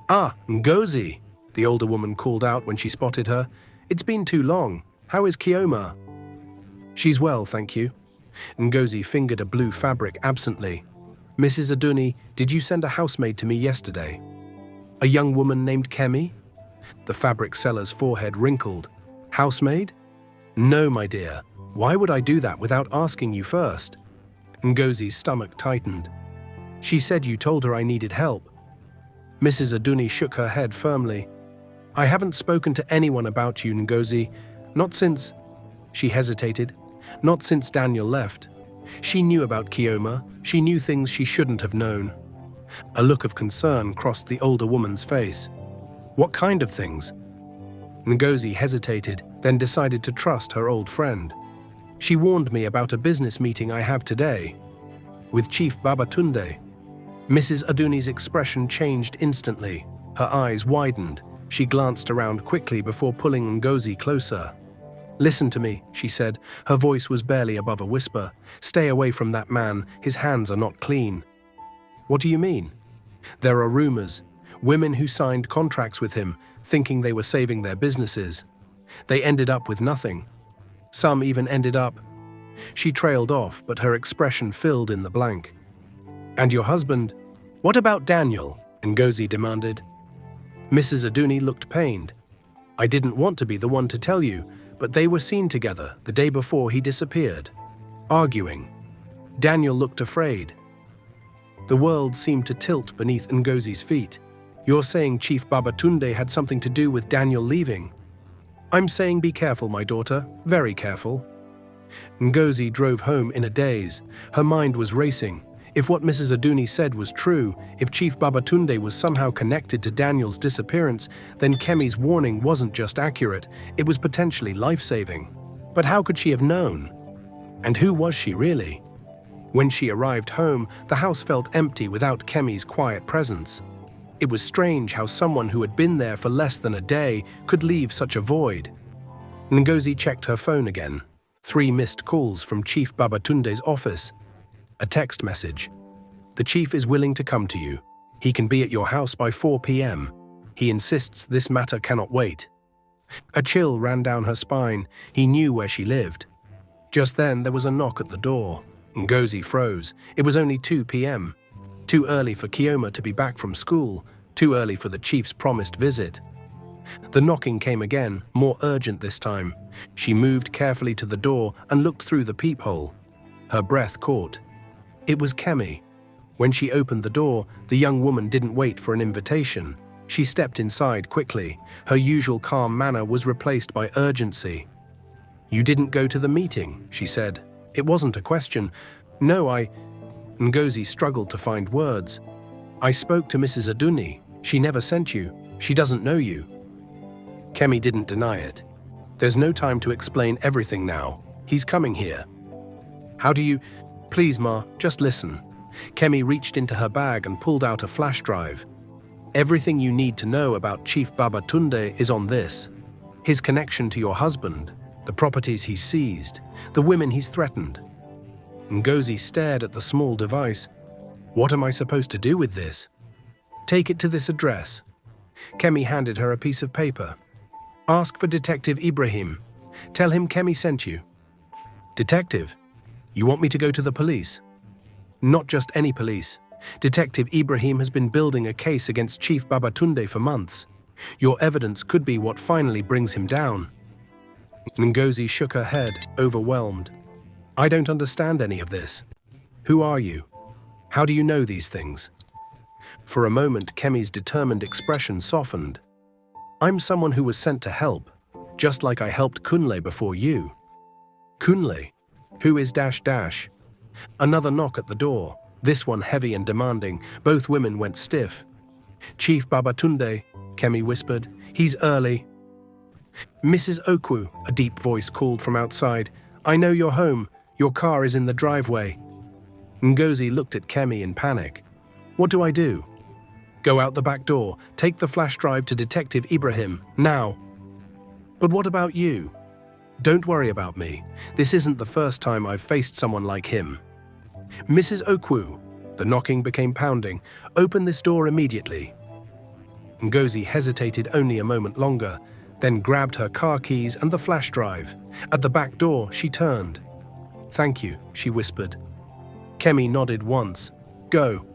A: "Ah, Ngozi," the older woman called out when she spotted her. "It's been too long. How is Kioma?" "She's well, thank you." Ngozi fingered a blue fabric absently. "Mrs. Aduni, did you send a housemaid to me yesterday?" "A young woman named Kemi?" The fabric seller's forehead wrinkled. "Housemaid?" "No, my dear. Why would I do that without asking you first?" Ngozi's stomach tightened. "She said you told her I needed help." Mrs. Aduni shook her head firmly. "I haven't spoken to anyone about you, Ngozi. Not since—" She hesitated. "Not since Daniel left. She knew about Kioma. She knew things she shouldn't have known." A look of concern crossed the older woman's face. "What kind of things?" Ngozi hesitated, then decided to trust her old friend. "She warned me about a business meeting I have today with Chief Babatunde." Mrs. Aduni's expression changed instantly. Her eyes widened. She glanced around quickly before pulling Ngozi closer. "Listen to me," she said. Her voice was barely above a whisper. "Stay away from that man. His hands are not clean." "What do you mean?" "There are rumors. Women who signed contracts with him, thinking they were saving their businesses. They ended up with nothing. Some even ended up—" She trailed off, but her expression filled in the blank. "And your husband? What about Daniel?" Ngozi demanded. Mrs. Aduni looked pained. "I didn't want to be the one to tell you, but they were seen together the day before he disappeared, arguing. Daniel looked afraid." The world seemed to tilt beneath Ngozi's feet. "You're saying Chief Babatunde had something to do with Daniel leaving?" "I'm saying be careful, my daughter, very careful." Ngozi drove home in a daze. Her mind was racing. If what Mrs. Aduni said was true, if Chief Babatunde was somehow connected to Daniel's disappearance, then Kemi's warning wasn't just accurate, it was potentially life-saving. But how could she have known? And who was she really? When she arrived home, the house felt empty without Kemi's quiet presence. It was strange how someone who had been there for less than a day could leave such a void. Ngozi checked her phone again. 3 missed calls from Chief Babatunde's office. A text message. "The chief is willing to come to you. He can be at your house by 4 p.m. He insists this matter cannot wait." A chill ran down her spine. He knew where she lived. Just then, there was a knock at the door. Ngozi froze. It was only 2 p.m. Too early for Kioma to be back from school. Too early for the chief's promised visit. The knocking came again, more urgent this time. She moved carefully to the door and looked through the peephole. Her breath caught. It was Kemi. When she opened the door, the young woman didn't wait for an invitation. She stepped inside quickly. Her usual calm manner was replaced by urgency. "You didn't go to the meeting," she said. "It wasn't a question." "No, Ngozi struggled to find words. "I spoke to Mrs. Aduni. She never sent you. She doesn't know you." Kemi didn't deny it. "There's no time to explain everything now. He's coming here." "How do you—" "Please, Ma, just listen." Kemi reached into her bag and pulled out a flash drive. "Everything you need to know about Chief Babatunde is on this. His connection to your husband, the properties he's seized, the women he's threatened." Ngozi stared at the small device. "What am I supposed to do with this?" "Take it to this address." Kemi handed her a piece of paper. "Ask for Detective Ibrahim. Tell him Kemi sent you." "Detective? You want me to go to the police?" "Not just any police. Detective Ibrahim has been building a case against Chief Babatunde for months. Your evidence could be what finally brings him down." Ngozi shook her head, overwhelmed. "I don't understand any of this. Who are you? How do you know these things?" For a moment, Kemi's determined expression softened. "I'm someone who was sent to help, just like I helped Kunle before you." "Kunle? Who is dash dash?" Another knock at the door, this one heavy and demanding. Both women went stiff. "Chief Babatunde," Kemi whispered. "He's early." "Mrs. Okwu," a deep voice called from outside. "I know you're home. Your car is in the driveway." Ngozi looked at Kemi in panic. "What do I do?" "Go out the back door. Take the flash drive to Detective Ibrahim, now." "But what about you?" "Don't worry about me. This isn't the first time I've faced someone like him." "Mrs. Okwu," the knocking became pounding. "Open this door immediately." Ngozi hesitated only a moment longer, then grabbed her car keys and the flash drive. At the back door, she turned. "Thank you," she whispered. Kemi nodded once. "Go."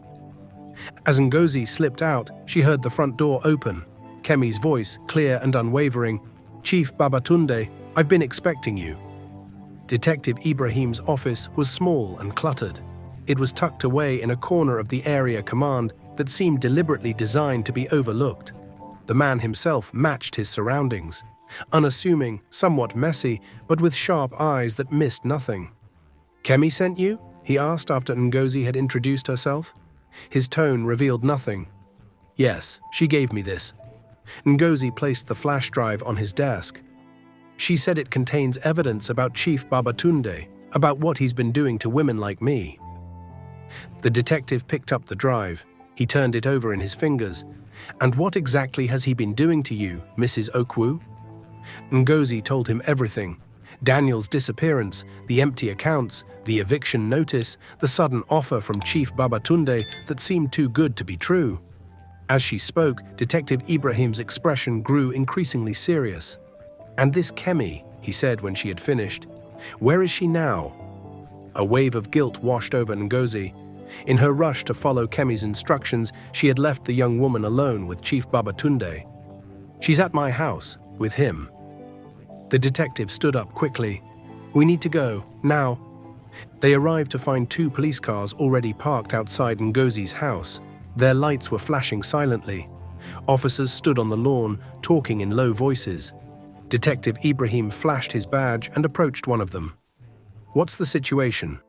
A: As Ngozi slipped out, she heard the front door open. Kemi's voice, clear and unwavering. "Chief Babatunde, I've been expecting you." Detective Ibrahim's office was small and cluttered. It was tucked away in a corner of the area command that seemed deliberately designed to be overlooked. The man himself matched his surroundings. Unassuming, somewhat messy, but with sharp eyes that missed nothing. "Kemi sent you?" he asked after Ngozi had introduced herself. His tone revealed nothing. "Yes, she gave me this." Ngozi placed the flash drive on his desk. "She said it contains evidence about Chief Babatunde, about what he's been doing to women like me." The detective picked up the drive. He turned it over in his fingers. "And what exactly has he been doing to you, Mrs. Okwu?" Ngozi told him everything. Daniel's disappearance, the empty accounts, the eviction notice, the sudden offer from Chief Babatunde that seemed too good to be true. As she spoke, Detective Ibrahim's expression grew increasingly serious. "And this Kemi," he said when she had finished. "Where is she now?" A wave of guilt washed over Ngozi. In her rush to follow Kemi's instructions, she had left the young woman alone with Chief Babatunde. "She's at my house, with him." The detective stood up quickly. "We need to go, now." They arrived to find 2 police cars already parked outside Ngozi's house. Their lights were flashing silently. Officers stood on the lawn, talking in low voices. Detective Ibrahim flashed his badge and approached one of them. "What's the situation?"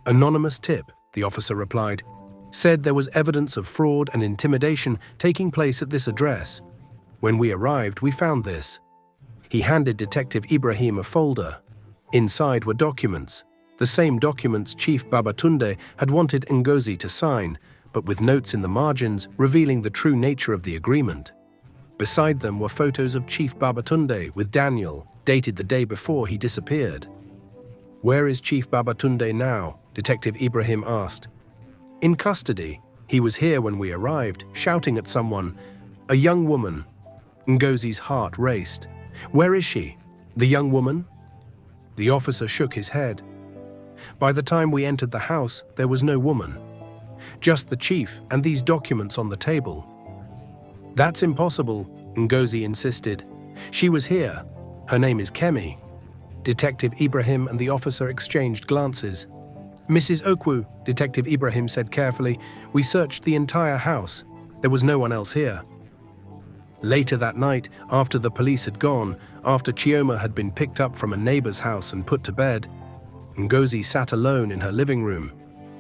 A: "Anonymous tip," the officer replied. "Said there was evidence of fraud and intimidation taking place at this address. When we arrived, we found this." He handed Detective Ibrahim a folder. Inside were documents, the same documents Chief Babatunde had wanted Ngozi to sign, but with notes in the margins revealing the true nature of the agreement. Beside them were photos of Chief Babatunde with Daniel, dated the day before he disappeared. "Where is Chief Babatunde now?" Detective Ibrahim asked. "In custody. He was here when we arrived, shouting at someone. A young woman." Ngozi's heart raced. "Where is she? The young woman?" The officer shook his head. "By the time we entered the house, there was no woman. Just the chief and these documents on the table." "That's impossible," Ngozi insisted. "She was here. Her name is Kemi." Detective Ibrahim and the officer exchanged glances. "Mrs. Okwu," Detective Ibrahim said carefully, "we searched the entire house. There was no one else here." Later that night, after the police had gone, after Chioma had been picked up from a neighbor's house and put to bed, Ngozi sat alone in her living room.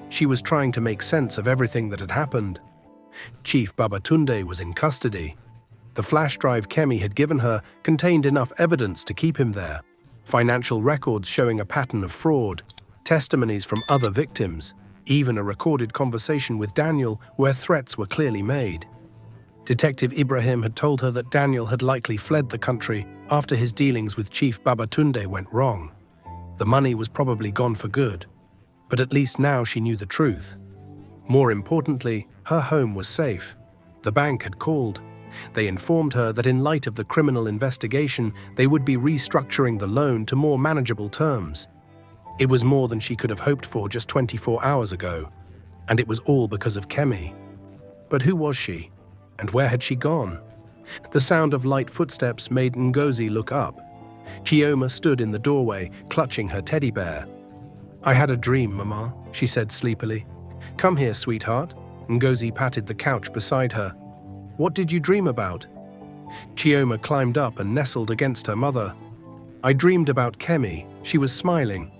A: She was trying to make sense of everything that had happened. Chief Babatunde was in custody. The flash drive Kemi had given her contained enough evidence to keep him there. Financial records showing a pattern of fraud, testimonies from other victims, even a recorded conversation with Daniel where threats were clearly made. Detective Ibrahim had told her that Daniel had likely fled the country after his dealings with Chief Babatunde went wrong. The money was probably gone for good, but at least now she knew the truth. More importantly, her home was safe. The bank had called. They informed her that in light of the criminal investigation, they would be restructuring the loan to more manageable terms. It was more than she could have hoped for just 24 hours ago, and it was all because of Kemi. But who was she? And where had she gone? The sound of light footsteps made Ngozi look up. Chioma stood in the doorway, clutching her teddy bear. "I had a dream, Mama," she said sleepily. "Come here, sweetheart." Ngozi patted the couch beside her. "What did you dream about?" Chioma climbed up and nestled against her mother. "I dreamed about Kemi." She was smiling.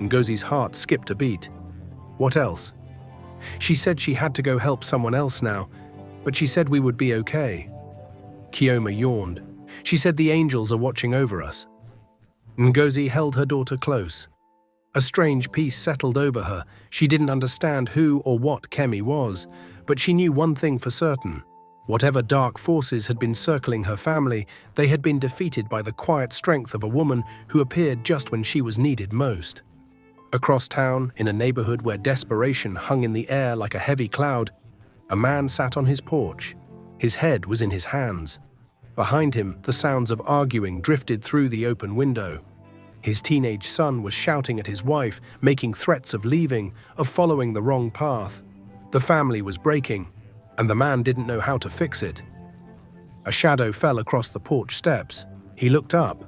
A: Ngozi's heart skipped a beat. "What else?" "She said she had to go help someone else now, but she said we would be okay." Chioma yawned. "She said the angels are watching over us." Ngozi held her daughter close. A strange peace settled over her. She didn't understand who or what Kemi was, but she knew one thing for certain. Whatever dark forces had been circling her family, they had been defeated by the quiet strength of a woman who appeared just when she was needed most. Across town, in a neighborhood where desperation hung in the air like a heavy cloud, a man sat on his porch. His head was in his hands. Behind him, the sounds of arguing drifted through the open window. His teenage son was shouting at his wife, making threats of leaving, of following the wrong path. The family was breaking, and the man didn't know how to fix it. A shadow fell across the porch steps. He looked up.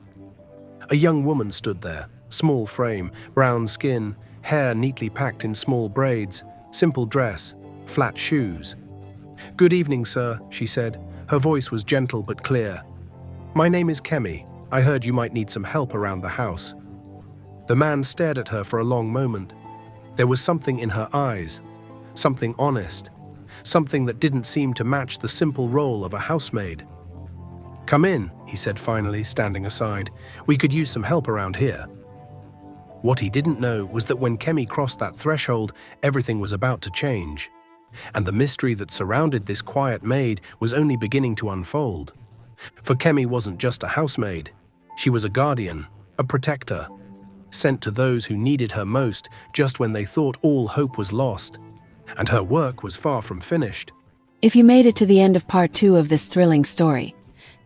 A: A young woman stood there, small frame, brown skin, hair neatly packed in small braids, simple dress, flat shoes. "Good evening, sir," she said. Her voice was gentle but clear. "My name is Kemi. I heard you might need some help around the house." The man stared at her for a long moment. There was something in her eyes, something honest, something that didn't seem to match the simple role of a housemaid. "Come in," he said finally, standing aside. "We could use some help around here." What he didn't know was that when Kemi crossed that threshold, everything was about to change. And the mystery that surrounded this quiet maid was only beginning to unfold. For Kemi wasn't just a housemaid. She was a guardian, a protector, sent to those who needed her most just when they thought all hope was lost. And her work was far from finished.
B: If you made it to the end of part 2 of this thrilling story,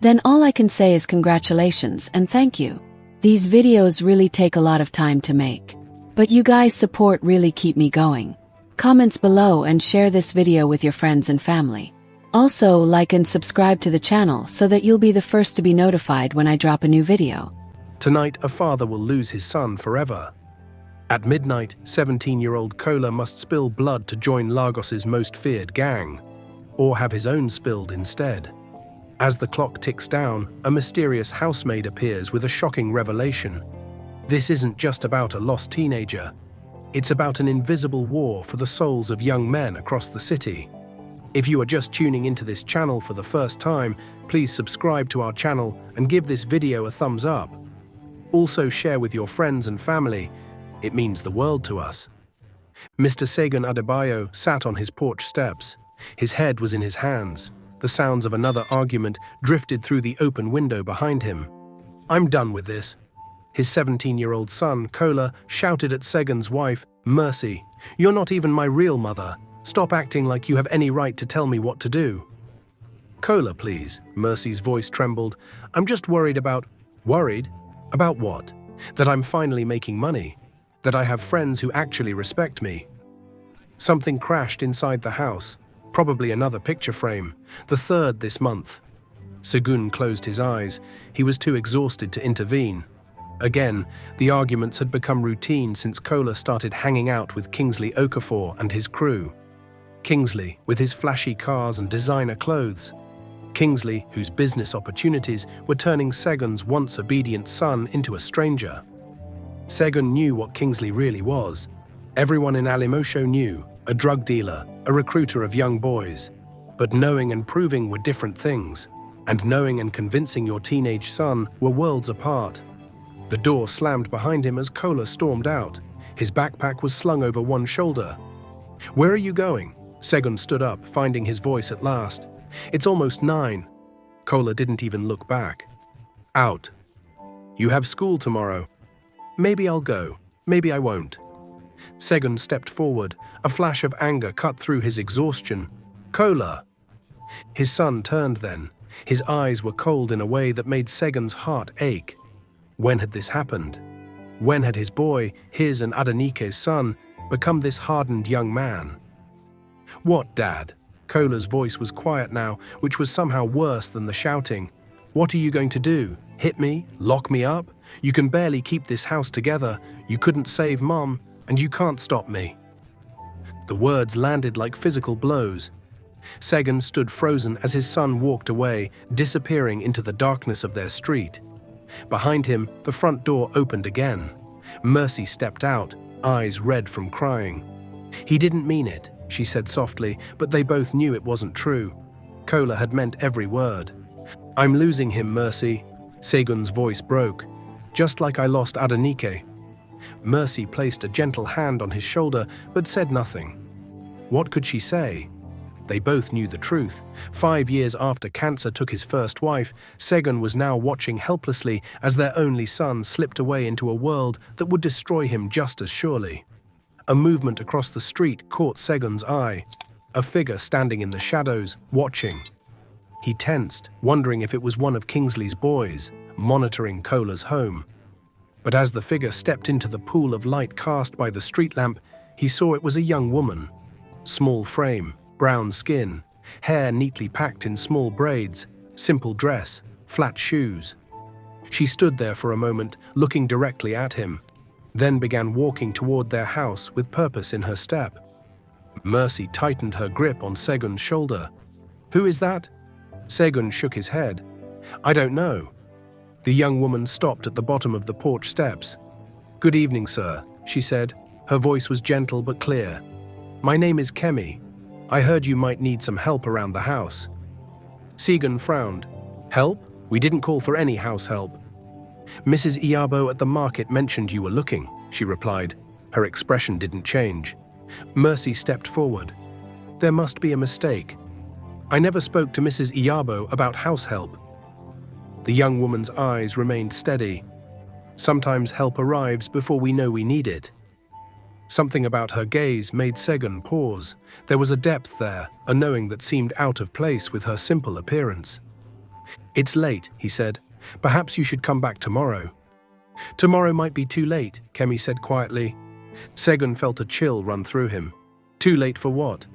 B: then all I can say is congratulations and thank you. These videos really take a lot of time to make. But you guys' support really keep me going. Comments below and share this video with your friends and family. Also, like and subscribe to the channel so that you'll be the first to be notified when I drop a new video.
A: Tonight, a father will lose his son forever. At midnight, 17-year-old Kola must spill blood to join Lagos's most feared gang, or have his own spilled instead. As the clock ticks down, a mysterious housemaid appears with a shocking revelation. This isn't just about a lost teenager. It's about an invisible war for the souls of young men across the city. If you are just tuning into this channel for the first time, please subscribe to our channel and give this video a thumbs up. Also share with your friends and family. It means the world to us. Mr. Segun Adebayo sat on his porch steps. His head was in his hands. The sounds of another argument drifted through the open window behind him. "I'm done with this." His 17-year-old son, Kola, shouted at Segun's wife, "Mercy, you're not even my real mother. Stop acting like you have any right to tell me what to do." "Kola, please," Mercy's voice trembled. "I'm just worried about..." "Worried? About what? That I'm finally making money? That I have friends who actually respect me?" Something crashed inside the house. Probably another picture frame. The third this month. Segun closed his eyes. He was too exhausted to intervene. Again, the arguments had become routine since Kola started hanging out with Kingsley Okafor and his crew. Kingsley, with his flashy cars and designer clothes. Kingsley, whose business opportunities were turning Segun's once obedient son into a stranger. Segun knew what Kingsley really was. Everyone in Alimosho knew, a drug dealer, a recruiter of young boys. But knowing and proving were different things, and knowing and convincing your teenage son were worlds apart. The door slammed behind him as Kola stormed out. His backpack was slung over one shoulder. "Where are you going?" Segun stood up, finding his voice at last. "It's almost 9. Kola didn't even look back. "Out." "You have school tomorrow." "Maybe I'll go. Maybe I won't." Segun stepped forward. A flash of anger cut through his exhaustion. "Kola!" His son turned then. His eyes were cold in a way that made Segun's heart ache. When had this happened? When had his boy, his and Adenike's son, become this hardened young man? "What, Dad?" Kola's voice was quiet now, which was somehow worse than the shouting. "What are you going to do? Hit me? Lock me up? You can barely keep this house together. You couldn't save Mom, and you can't stop me." The words landed like physical blows. Segun stood frozen as his son walked away, disappearing into the darkness of their street. Behind him, the front door opened again. Mercy stepped out, eyes red from crying. "He didn't mean it," she said softly, but they both knew it wasn't true. Kola had meant every word. "I'm losing him, Mercy." Segun's voice broke. "Just like I lost Adenike." Mercy placed a gentle hand on his shoulder, but said nothing. What could she say? They both knew the truth. 5 years after cancer took his first wife, Segun was now watching helplessly as their only son slipped away into a world that would destroy him just as surely. A movement across the street caught Segun's eye. A figure standing in the shadows, watching. He tensed, wondering if it was one of Kingsley's boys, monitoring Kola's home. But as the figure stepped into the pool of light cast by the street lamp, he saw it was a young woman. Small frame, brown skin, hair neatly packed in small braids, simple dress, flat shoes. She stood there for a moment, looking directly at him, then began walking toward their house with purpose in her step. Mercy tightened her grip on Segun's shoulder. "Who is that?" Segun shook his head. "I don't know." The young woman stopped at the bottom of the porch steps. "Good evening, sir," she said. Her voice was gentle but clear. "My name is Kemi. I heard you might need some help around the house." Segun frowned. "Help? We didn't call for any house help." "Mrs. Iabo at the market mentioned you were looking," she replied. Her expression didn't change. Mercy stepped forward. "There must be a mistake. I never spoke to Mrs. Iabo about house help." The young woman's eyes remained steady. "Sometimes help arrives before we know we need it." Something about her gaze made Segun pause. There was a depth there, a knowing that seemed out of place with her simple appearance. "It's late," he said. "Perhaps you should come back tomorrow." "Tomorrow might be too late," Kemi said quietly. Segun felt a chill run through him. "Too late for what?"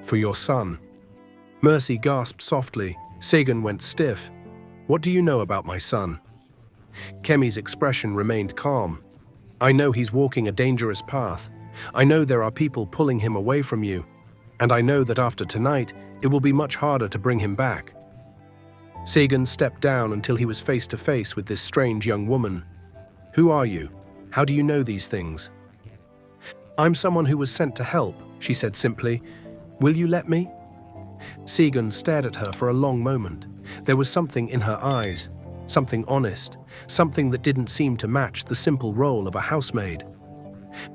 A: "For your son." Mercy gasped softly. Segun went stiff. "What do you know about my son?" Kemi's expression remained calm. "I know he's walking a dangerous path. I know there are people pulling him away from you. And I know that after tonight, it will be much harder to bring him back." Segun stepped down until he was face to face with this strange young woman. "Who are you? How do you know these things?" "I'm someone who was sent to help," she said simply. "Will you let me?" Segun stared at her for a long moment. There was something in her eyes, something honest, something that didn't seem to match the simple role of a housemaid.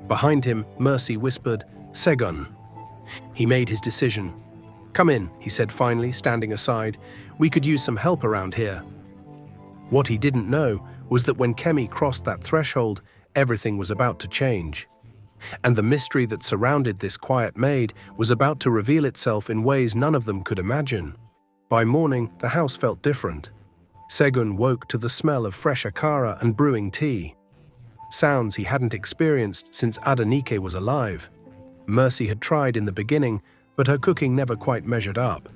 A: Behind him, Mercy whispered, "Segun." He made his decision. "Come in," he said finally, standing aside. "We could use some help around here." What he didn't know was that when Kemi crossed that threshold, everything was about to change. And the mystery that surrounded this quiet maid was about to reveal itself in ways none of them could imagine. By morning, the house felt different. Segun woke to the smell of fresh akara and brewing tea. Sounds he hadn't experienced since Adenike was alive. Mercy had tried in the beginning, but her cooking never quite measured up.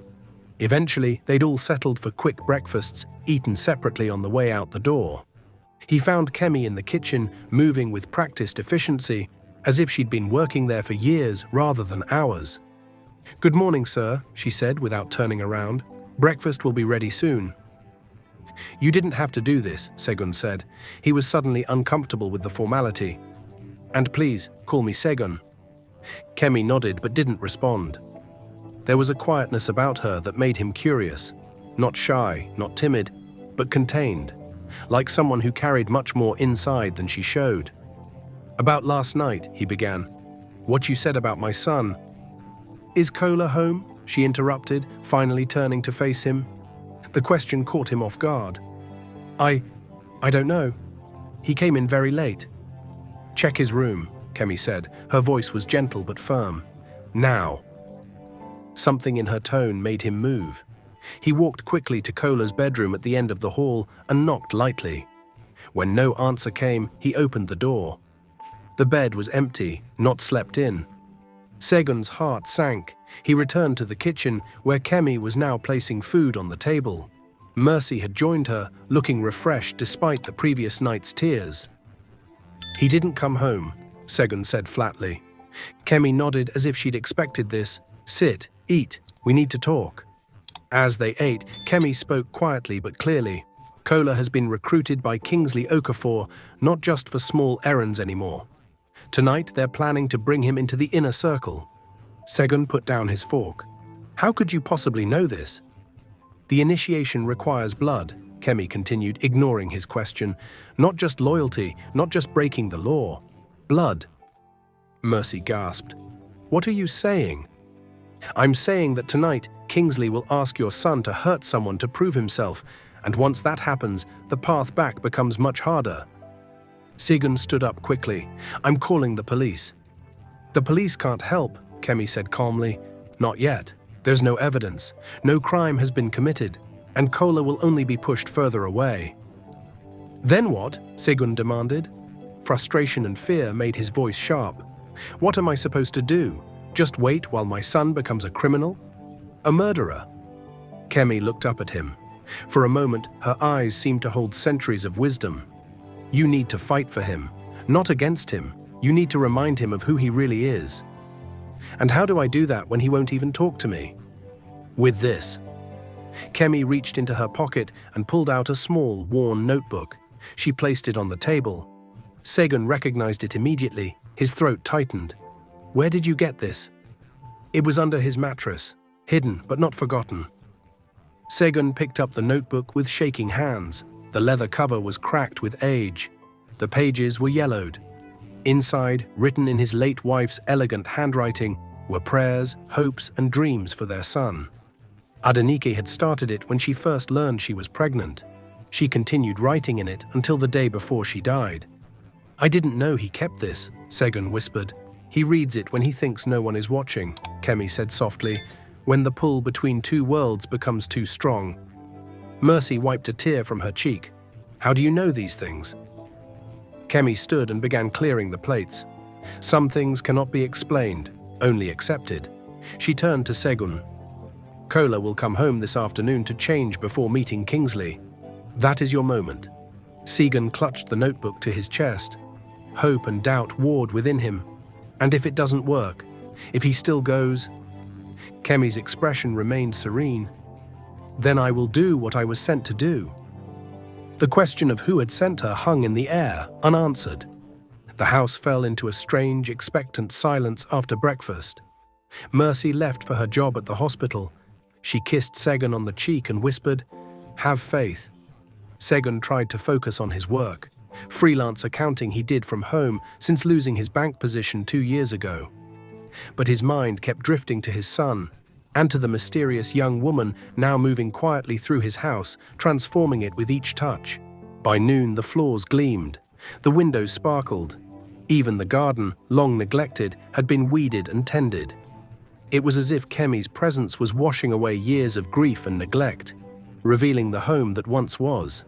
A: Eventually, they'd all settled for quick breakfasts, eaten separately on the way out the door. He found Kemi in the kitchen, moving with practiced efficiency, as if she'd been working there for years rather than hours. "Good morning, sir," she said without turning around. "Breakfast will be ready soon." "You didn't have to do this," Segun said. He was suddenly uncomfortable with the formality. "And please, call me Segun." Kemi nodded but didn't respond. There was a quietness about her that made him curious. Not shy, not timid, but contained. Like someone who carried much more inside than she showed. "About last night," he began. "What you said about my son." "Is Kola home?" she interrupted, finally turning to face him. The question caught him off guard. I don't know. He came in very late." "Check his room," Kemi said. Her voice was gentle but firm. "Now." Something in her tone made him move. He walked quickly to Kola's bedroom at the end of the hall and knocked lightly. When no answer came, he opened the door. The bed was empty, not slept in. Segun's heart sank. He returned to the kitchen, where Kemi was now placing food on the table. Mercy had joined her, looking refreshed despite the previous night's tears. "He didn't come home," Segun said flatly. Kemi nodded as if she'd expected this. "Sit, eat, we need to talk." As they ate, Kemi spoke quietly but clearly. Kola has been recruited by Kingsley Okafor, not just for small errands anymore. Tonight they're planning to bring him into the inner circle. Segun put down his fork. "How could you possibly know this?" "The initiation requires blood," Kemi continued, ignoring his question. "Not just loyalty, not just breaking the law. Blood." Mercy gasped. "What are you saying?" "I'm saying that tonight, Kingsley will ask your son to hurt someone to prove himself, and once that happens, the path back becomes much harder." Segun stood up quickly. "I'm calling the police." "The police can't help," Kemi said calmly. "Not yet. There's no evidence. No crime has been committed, and Kola will only be pushed further away." "Then what?" Segun demanded. Frustration and fear made his voice sharp. "What am I supposed to do? Just wait while my son becomes a criminal? A murderer?" Kemi looked up at him. For a moment, her eyes seemed to hold centuries of wisdom. "You need to fight for him, not against him. You need to remind him of who he really is." "And how do I do that when he won't even talk to me?" "With this." Kemi reached into her pocket and pulled out a small, worn notebook. She placed it on the table. Segun recognized it immediately. His throat tightened. "Where did you get this?" "It was under his mattress, hidden but not forgotten." Segun picked up the notebook with shaking hands. The leather cover was cracked with age. The pages were yellowed. Inside, written in his late wife's elegant handwriting, were prayers, hopes, and dreams for their son. Adenike had started it when she first learned she was pregnant. She continued writing in it until the day before she died. "I didn't know he kept this," Segun whispered. "He reads it when he thinks no one is watching," Kemi said softly, "when the pull between two worlds becomes too strong." Mercy wiped a tear from her cheek. "How do you know these things?" Kemi stood and began clearing the plates. "Some things cannot be explained, only accepted." She turned to Segun. "Kola will come home this afternoon to change before meeting Kingsley. That is your moment." Segun clutched the notebook to his chest. Hope and doubt warred within him. And if it doesn't work? If he still goes? Kemi's expression remained serene. "Then I will do what I was sent to do." The question of who had sent her hung in the air, unanswered. The house fell into a strange, expectant silence after breakfast. Mercy left for her job at the hospital. She kissed Segun on the cheek and whispered, "Have faith." Segun tried to focus on his work. Freelance accounting he did from home since losing his bank position 2 years ago. But his mind kept drifting to his son, and to the mysterious young woman now moving quietly through his house, transforming it with each touch. By noon, the floors gleamed. The windows sparkled. Even the garden, long neglected, had been weeded and tended. It was as if Kemi's presence was washing away years of grief and neglect, revealing the home that once was.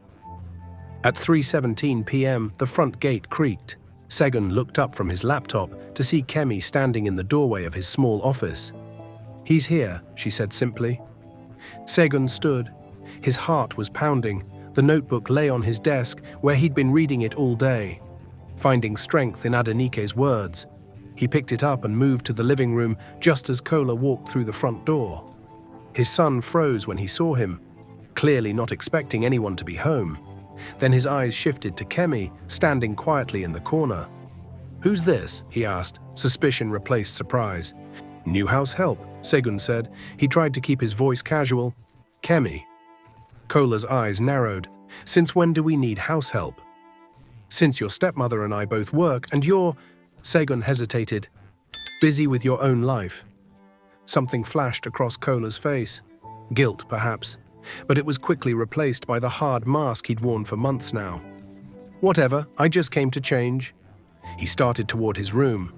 A: At 3:17 p.m., the front gate creaked. Segun looked up from his laptop to see Kemi standing in the doorway of his small office. "He's here," she said simply. Segun stood. His heart was pounding. The notebook lay on his desk, where he'd been reading it all day. Finding strength in Adenike's words, he picked it up and moved to the living room just as Kola walked through the front door. His son froze when he saw him, clearly not expecting anyone to be home. Then his eyes shifted to Kemi, standing quietly in the corner. "Who's this?" he asked. Suspicion replaced surprise. "New house help," Segun said. He tried to keep his voice casual. "Kemi." Kola's eyes narrowed. "Since when do we need house help?" "Since your stepmother and I both work, and you're—" Segun hesitated. "Busy with your own life." Something flashed across Kola's face. Guilt, perhaps. But it was quickly replaced by the hard mask he'd worn for months now. "Whatever, I just came to change." He started toward his room.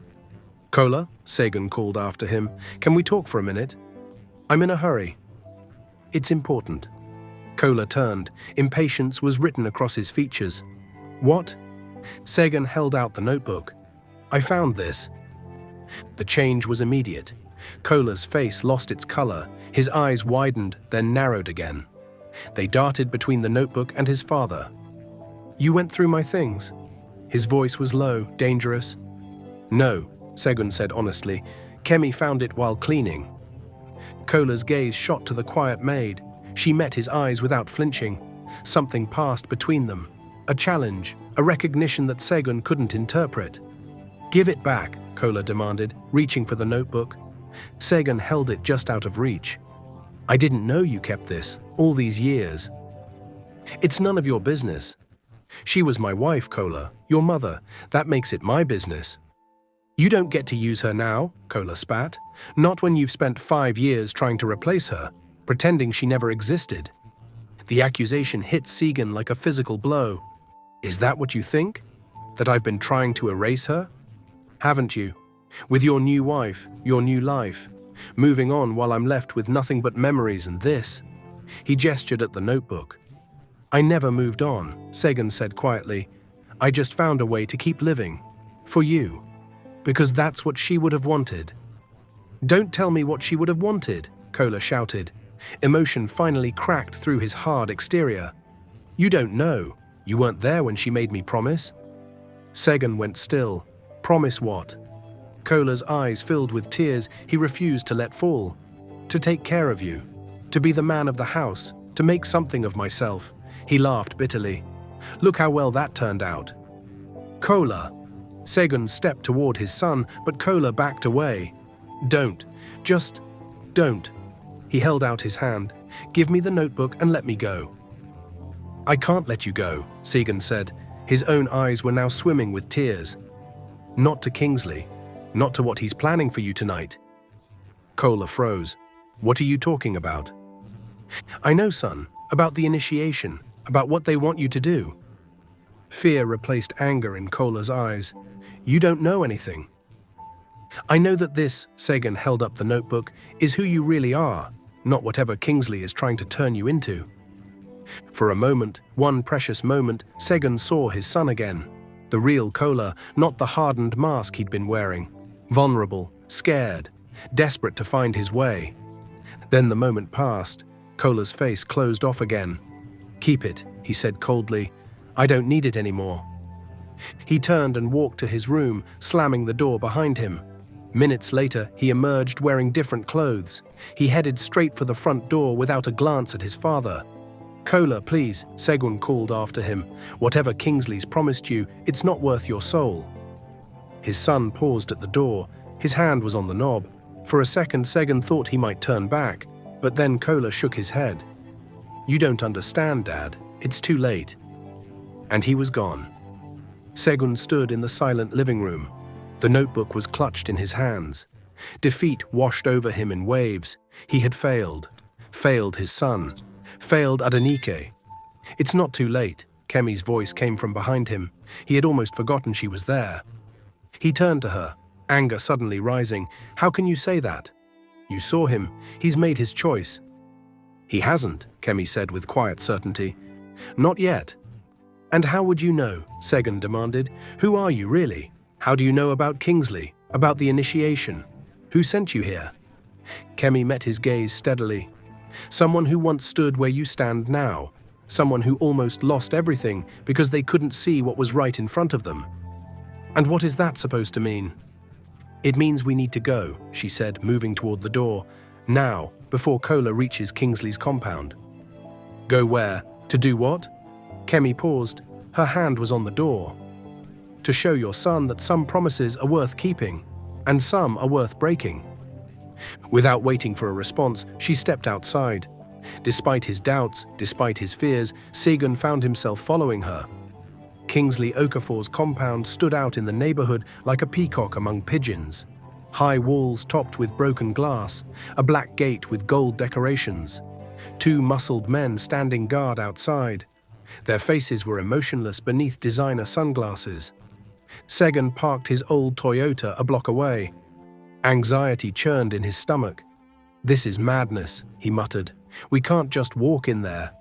A: "Kola," Segun called after him, "can we talk for a minute?" "I'm in a hurry." "It's important." Kola turned. Impatience was written across his features. "What?" Segun held out the notebook. "I found this." The change was immediate. Kola's face lost its color, his eyes widened, then narrowed again. They darted between the notebook and his father. "You went through my things?" His voice was low, dangerous. "No," Segun said honestly. "Kemi found it while cleaning." Kola's gaze shot to the quiet maid. She met his eyes without flinching. Something passed between them. A challenge, a recognition that Segun couldn't interpret. "Give it back," Kola demanded, reaching for the notebook. Segun held it just out of reach. "I didn't know you kept this, all these years." "It's none of your business." "She was my wife, Kola, your mother. That makes it my business." "You don't get to use her now," Kola spat. "Not when you've spent 5 years trying to replace her, pretending she never existed." The accusation hit Segun like a physical blow. "Is that what you think? That I've been trying to erase her? Haven't you? With your new wife, your new life, moving on while I'm left with nothing but memories and this." He gestured at the notebook. "I never moved on," Segun said quietly. "I just found a way to keep living. For you. Because that's what she would have wanted." "Don't tell me what she would have wanted," Kola shouted. Emotion finally cracked through his hard exterior. "You don't know. You weren't there when she made me promise." Segun went still. "Promise what?" Kola's eyes filled with tears he refused to let fall. "To take care of you. To be the man of the house. To make something of myself." He laughed bitterly. "Look how well that turned out." "Kola!" Segun stepped toward his son, but Kola backed away. "Don't. Just don't." He held out his hand. "Give me the notebook and let me go." "I can't let you go," Segun said. His own eyes were now swimming with tears. "Not to Kingsley. Not to what he's planning for you tonight." Kola froze. "What are you talking about?" "I know, son. About the initiation. About what they want you to do." Fear replaced anger in Kola's eyes. "You don't know anything." "I know that this," Segun held up the notebook, "is who you really are, not whatever Kingsley is trying to turn you into." For a moment, one precious moment, Segun saw his son again. The real Kola, not the hardened mask he'd been wearing. Vulnerable, scared, desperate to find his way. Then the moment passed. Kola's face closed off again. "Keep it," he said coldly. "I don't need it anymore." He turned and walked to his room, slamming the door behind him. Minutes later, he emerged wearing different clothes. He headed straight for the front door without a glance at his father. "Kola, please," Segun called after him. "Whatever Kingsley's promised you, it's not worth your soul." His son paused at the door. His hand was on the knob. For a second, Segun thought he might turn back, but then Kola shook his head. "You don't understand, Dad. It's too late." And he was gone. Segun stood in the silent living room. The notebook was clutched in his hands. Defeat washed over him in waves. He had failed. Failed his son. Failed Adenike. "It's not too late," Kemi's voice came from behind him. He had almost forgotten she was there. He turned to her, anger suddenly rising. "How can you say that? You saw him. He's made his choice." "He hasn't," Kemi said with quiet certainty. "Not yet." "And how would you know?" Segun demanded. "Who are you, really? How do you know about Kingsley? About the initiation? Who sent you here?" Kemi met his gaze steadily. "Someone who once stood where you stand now. Someone who almost lost everything because they couldn't see what was right in front of them." "And what is that supposed to mean?" "It means we need to go," she said, moving toward the door. "Now, before Kola reaches Kingsley's compound." "Go where? To do what?" Kemi paused. Her hand was on the door. "To show your son that some promises are worth keeping, and some are worth breaking." Without waiting for a response, she stepped outside. Despite his doubts, despite his fears, Segun found himself following her. Kingsley Okafor's compound stood out in the neighborhood like a peacock among pigeons. High walls topped with broken glass, a black gate with gold decorations. 2 muscled men standing guard outside. Their faces were emotionless beneath designer sunglasses. Segun parked his old Toyota a block away. Anxiety churned in his stomach. "This is madness," he muttered. "We can't just walk in there."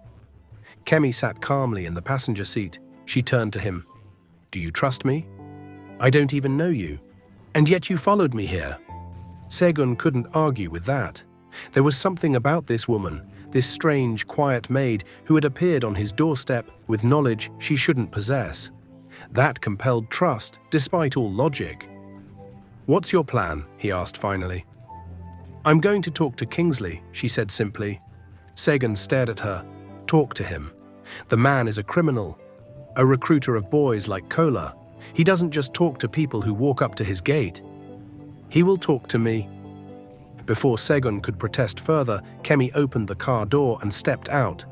A: Kemi sat calmly in the passenger seat. She turned to him. "Do you trust me? I don't even know you. And yet you followed me here. Segun couldn't argue with that. There was something about this woman, this strange, quiet maid who had appeared on his doorstep with knowledge she shouldn't possess. That compelled trust, despite all logic. "What's your plan?" he asked finally. "I'm going to talk to Kingsley," she said simply. Segun stared at her. Talk to him. The man is a criminal, a recruiter of boys like Kola. He doesn't just talk to people who walk up to his gate. He will talk to me. Before Segun could protest further, Kemi opened the car door and stepped out.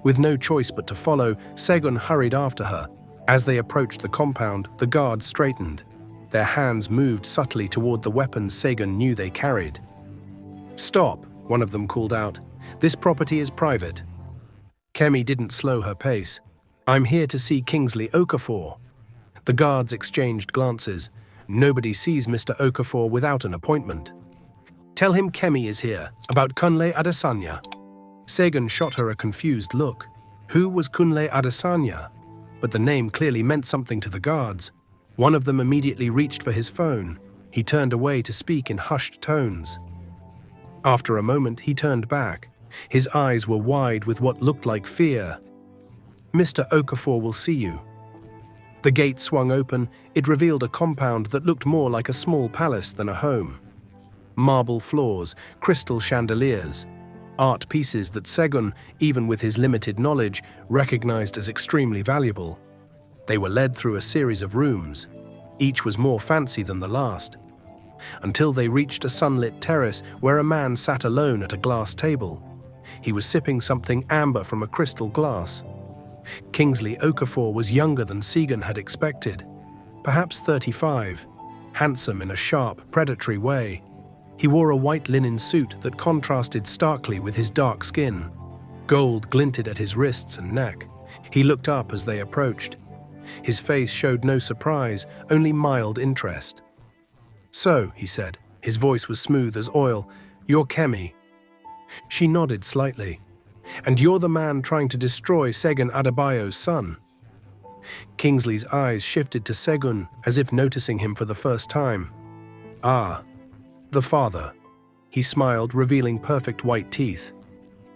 A: With no choice but to follow, Segun hurried after her. As they approached the compound, the guards straightened. Their hands moved subtly toward the weapons Segun knew they carried. "Stop," one of them called out. "This property is private." Kemi didn't slow her pace. "I'm here to see Kingsley Okafor." The guards exchanged glances. Nobody sees Mr. Okafor without an appointment. "Tell him Kemi is here, about Kunle Adesanya." Segun shot her a confused look. Who was Kunle Adesanya? But the name clearly meant something to the guards. One of them immediately reached for his phone. He turned away to speak in hushed tones. After a moment, he turned back. His eyes were wide with what looked like fear. "Mr. Okafor will see you." The gate swung open. It revealed a compound that looked more like a small palace than a home. Marble floors, crystal chandeliers, art pieces that Segun, even with his limited knowledge, recognized as extremely valuable. They were led through a series of rooms. Each was more fancy than the last, until they reached a sunlit terrace where a man sat alone at a glass table. He was sipping something amber from a crystal glass. Kingsley Okafor was younger than Segun had expected, perhaps 35, handsome in a sharp, predatory way. He wore a white linen suit that contrasted starkly with his dark skin. Gold glinted at his wrists and neck. He looked up as they approached. His face showed no surprise, only mild interest. "So," he said, his voice was smooth as oil, "you're Kemi." She nodded slightly. "And you're the man trying to destroy Segun Adebayo's son." Kingsley's eyes shifted to Segun, as if noticing him for the first time. "Ah, the father." He smiled, revealing perfect white teeth.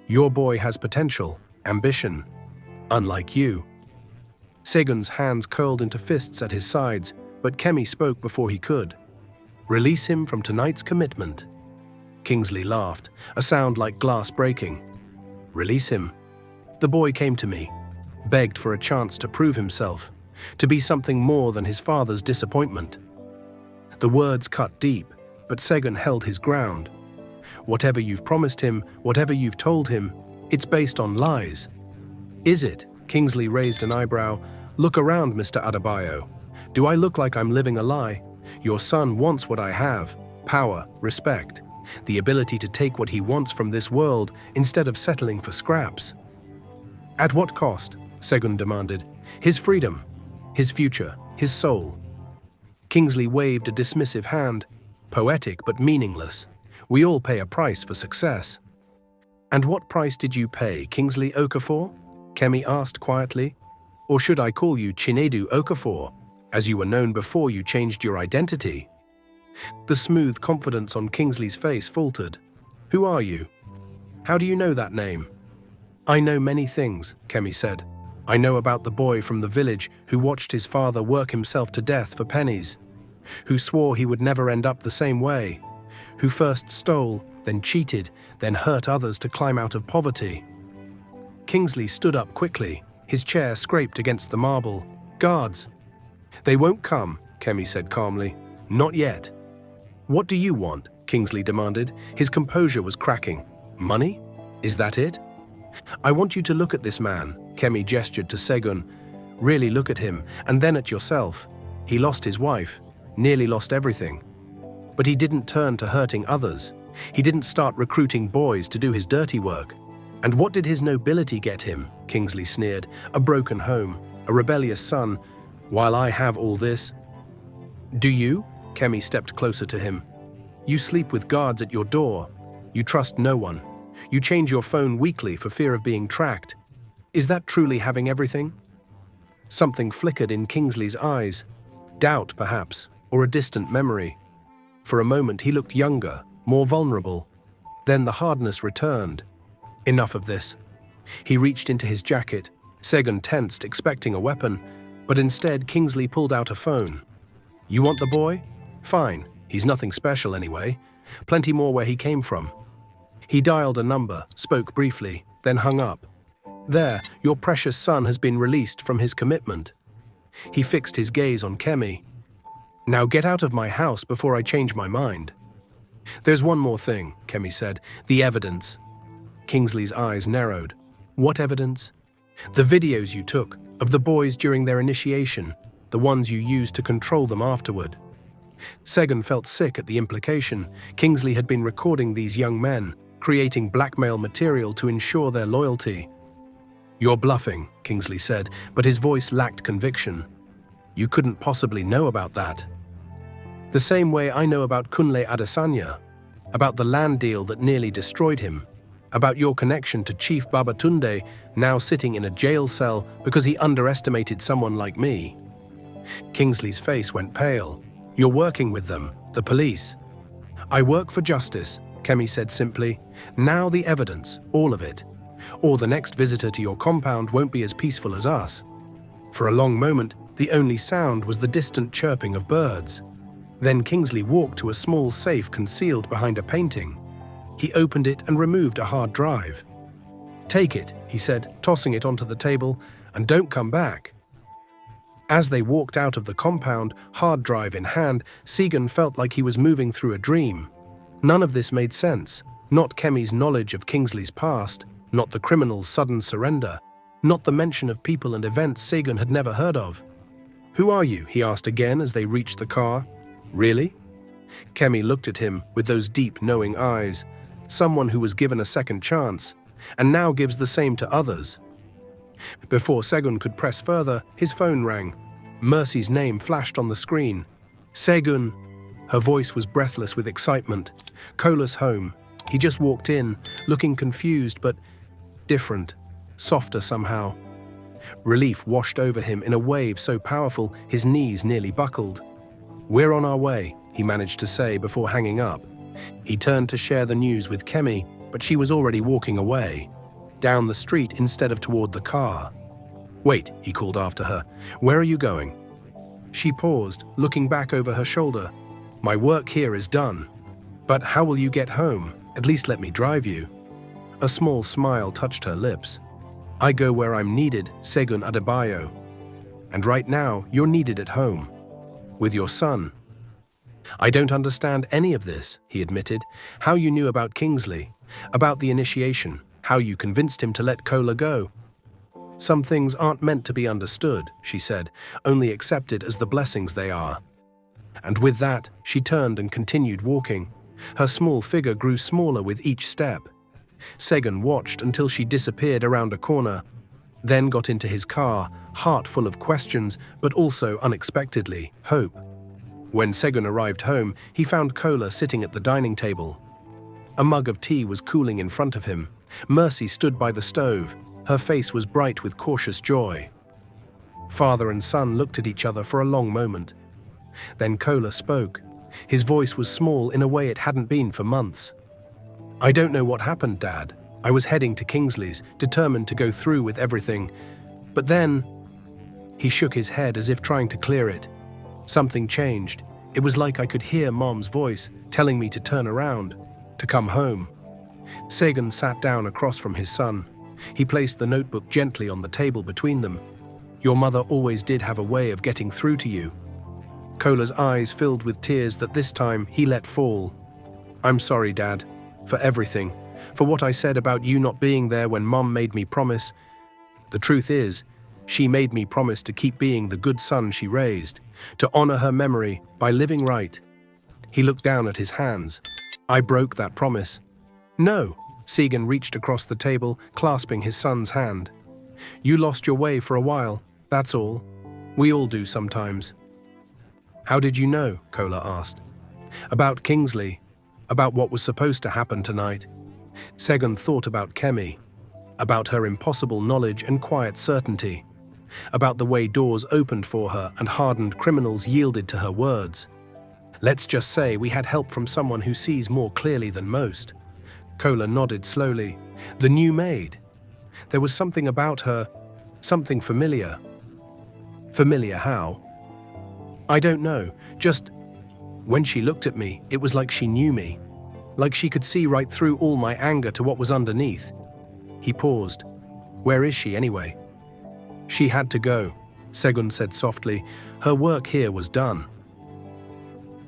A: "Your boy has potential, ambition, unlike you." Segun's hands curled into fists at his sides, but Kemi spoke before he could. "Release him from tonight's commitment." Kingsley laughed, a sound like glass breaking. "Release him." The boy came to me, begged for a chance to prove himself, to be something more than his father's disappointment. The words cut deep, but Segun held his ground. "Whatever you've promised him, whatever you've told him, it's based on lies." "Is it?" Kingsley raised an eyebrow. "Look around, Mr. Adebayo. Do I look like I'm living a lie? Your son wants what I have: power, respect, the ability to take what he wants from this world instead of settling for scraps." "At what cost?" Segun demanded. "His freedom, his future, his soul." Kingsley waved a dismissive hand. "Poetic but meaningless. We all pay a price for success." "And what price did you pay, Kingsley Okafor?" Kemi asked quietly. "Or should I call you Chinedu Okafor, as you were known before you changed your identity?" The smooth confidence on Kingsley's face faltered. "Who are you? How do you know that name?" "I know many things," Kemi said. "I know about the boy from the village who watched his father work himself to death for pennies, who swore he would never end up the same way, who first stole, then cheated, then hurt others to climb out of poverty." Kingsley stood up quickly. His chair scraped against the marble. "Guards!" "They won't come," Kemi said calmly. "Not yet." "What do you want?" Kingsley demanded. His composure was cracking. "Money? Is that it?" "I want you to look at this man," Kemi gestured to Segun. "Really look at him, and then at yourself. He lost his wife, nearly lost everything. But he didn't turn to hurting others. He didn't start recruiting boys to do his dirty work. And what did his nobility get him?" Kingsley sneered. "A broken home, a rebellious son, while I have all this." "Do you?" Kemi stepped closer to him. "You sleep with guards at your door. You trust no one. You change your phone weekly for fear of being tracked. Is that truly having everything?" Something flickered in Kingsley's eyes. Doubt, perhaps, or a distant memory. For a moment he looked younger, more vulnerable. Then the hardness returned. Enough of this. He reached into his jacket. Segun tensed, expecting a weapon, but instead Kingsley pulled out a phone. "You want the boy? Fine. He's nothing special anyway. Plenty more where he came from." He dialed a number, spoke briefly, then hung up. "There, your precious son has been released from his commitment." He fixed his gaze on Kemi. "Now get out of my house before I change my mind." "There's one more thing," Kemi said. "The evidence." Kingsley's eyes narrowed. "What evidence?" "The videos you took of the boys during their initiation, the ones you used to control them afterward." Segun felt sick at the implication. Kingsley had been recording these young men, creating blackmail material to ensure their loyalty. "You're bluffing," Kingsley said, but his voice lacked conviction. "You couldn't possibly know about that." "The same way I know about Kunle Adesanya, about the land deal that nearly destroyed him, about your connection to Chief Babatunde now sitting in a jail cell because he underestimated someone like me." Kingsley's face went pale. "You're working with them, the police." "I work for justice," Kemi said simply. "Now the evidence, all of it. Or the next visitor to your compound won't be as peaceful as us." For a long moment, the only sound was the distant chirping of birds. Then Kingsley walked to a small safe concealed behind a painting. He opened it and removed a hard drive. "Take it," he said, tossing it onto the table, "and don't come back." As they walked out of the compound, hard drive in hand, Segun felt like he was moving through a dream. None of this made sense. Not Kemi's knowledge of Kingsley's past, not the criminal's sudden surrender, not the mention of people and events Segun had never heard of. "Who are you?" he asked again as they reached the car. "Really?" Kemi looked at him with those deep, knowing eyes. Someone who was given a second chance, and now gives the same to others. Before Segun could press further, his phone rang. Mercy's name flashed on the screen. "Segun." Her voice was breathless with excitement. Kola's home. He just walked in, looking confused but different, softer somehow. Relief washed over him in a wave so powerful his knees nearly buckled. "We're on our way," he managed to say before hanging up. He turned to share the news with Kemi, but she was already walking away, down the street instead of toward the car. "Wait," he called after her. "Where are you going?" She paused, looking back over her shoulder. "My work here is done. But how will you get home? At least let me drive you." A small smile touched her lips. "I go where I'm needed, Segun Adebayo. And right now, you're needed at home. With your son." "I don't understand any of this," he admitted. "How you knew about Kingsley, about the initiation, how you convinced him to let Kola go." "Some things aren't meant to be understood," she said, "only accepted as the blessings they are." And with that, she turned and continued walking. Her small figure grew smaller with each step. Segun watched until she disappeared around a corner, then got into his car, heart full of questions, but also, unexpectedly, hope. When Segun arrived home, he found Kola sitting at the dining table. A mug of tea was cooling in front of him. Mercy stood by the stove. Her face was bright with cautious joy. Father and son looked at each other for a long moment. Then Kola spoke. His voice was small in a way it hadn't been for months. "I don't know what happened, Dad. I was heading to Kingsley's, determined to go through with everything. But then..." He shook his head as if trying to clear it. "Something changed. It was like I could hear Mom's voice, telling me to turn around, to come home." Segun sat down across from his son. He placed the notebook gently on the table between them. "Your mother always did have a way of getting through to you." Kola's eyes filled with tears that this time he let fall. "I'm sorry, Dad, for everything, for what I said about you not being there when Mom made me promise. The truth is, she made me promise to keep being the good son she raised, to honor her memory by living right." He looked down at his hands. "I broke that promise." "No." Segun reached across the table, clasping his son's hand. "You lost your way for a while, that's all. We all do sometimes." "How did you know?" Kola asked. "About Kingsley, about what was supposed to happen tonight." Segun thought about Kemi, about her impossible knowledge and quiet certainty, about the way doors opened for her and hardened criminals yielded to her words. Let's just say we had help from someone who sees more clearly than most. Kola nodded slowly. The new maid. There was something about her, something familiar. Familiar how? I don't know, just when she looked at me, it was like she knew me. Like she could see right through all my anger to what was underneath. He paused. Where is she anyway? She had to go, Segun said softly. Her work here was done.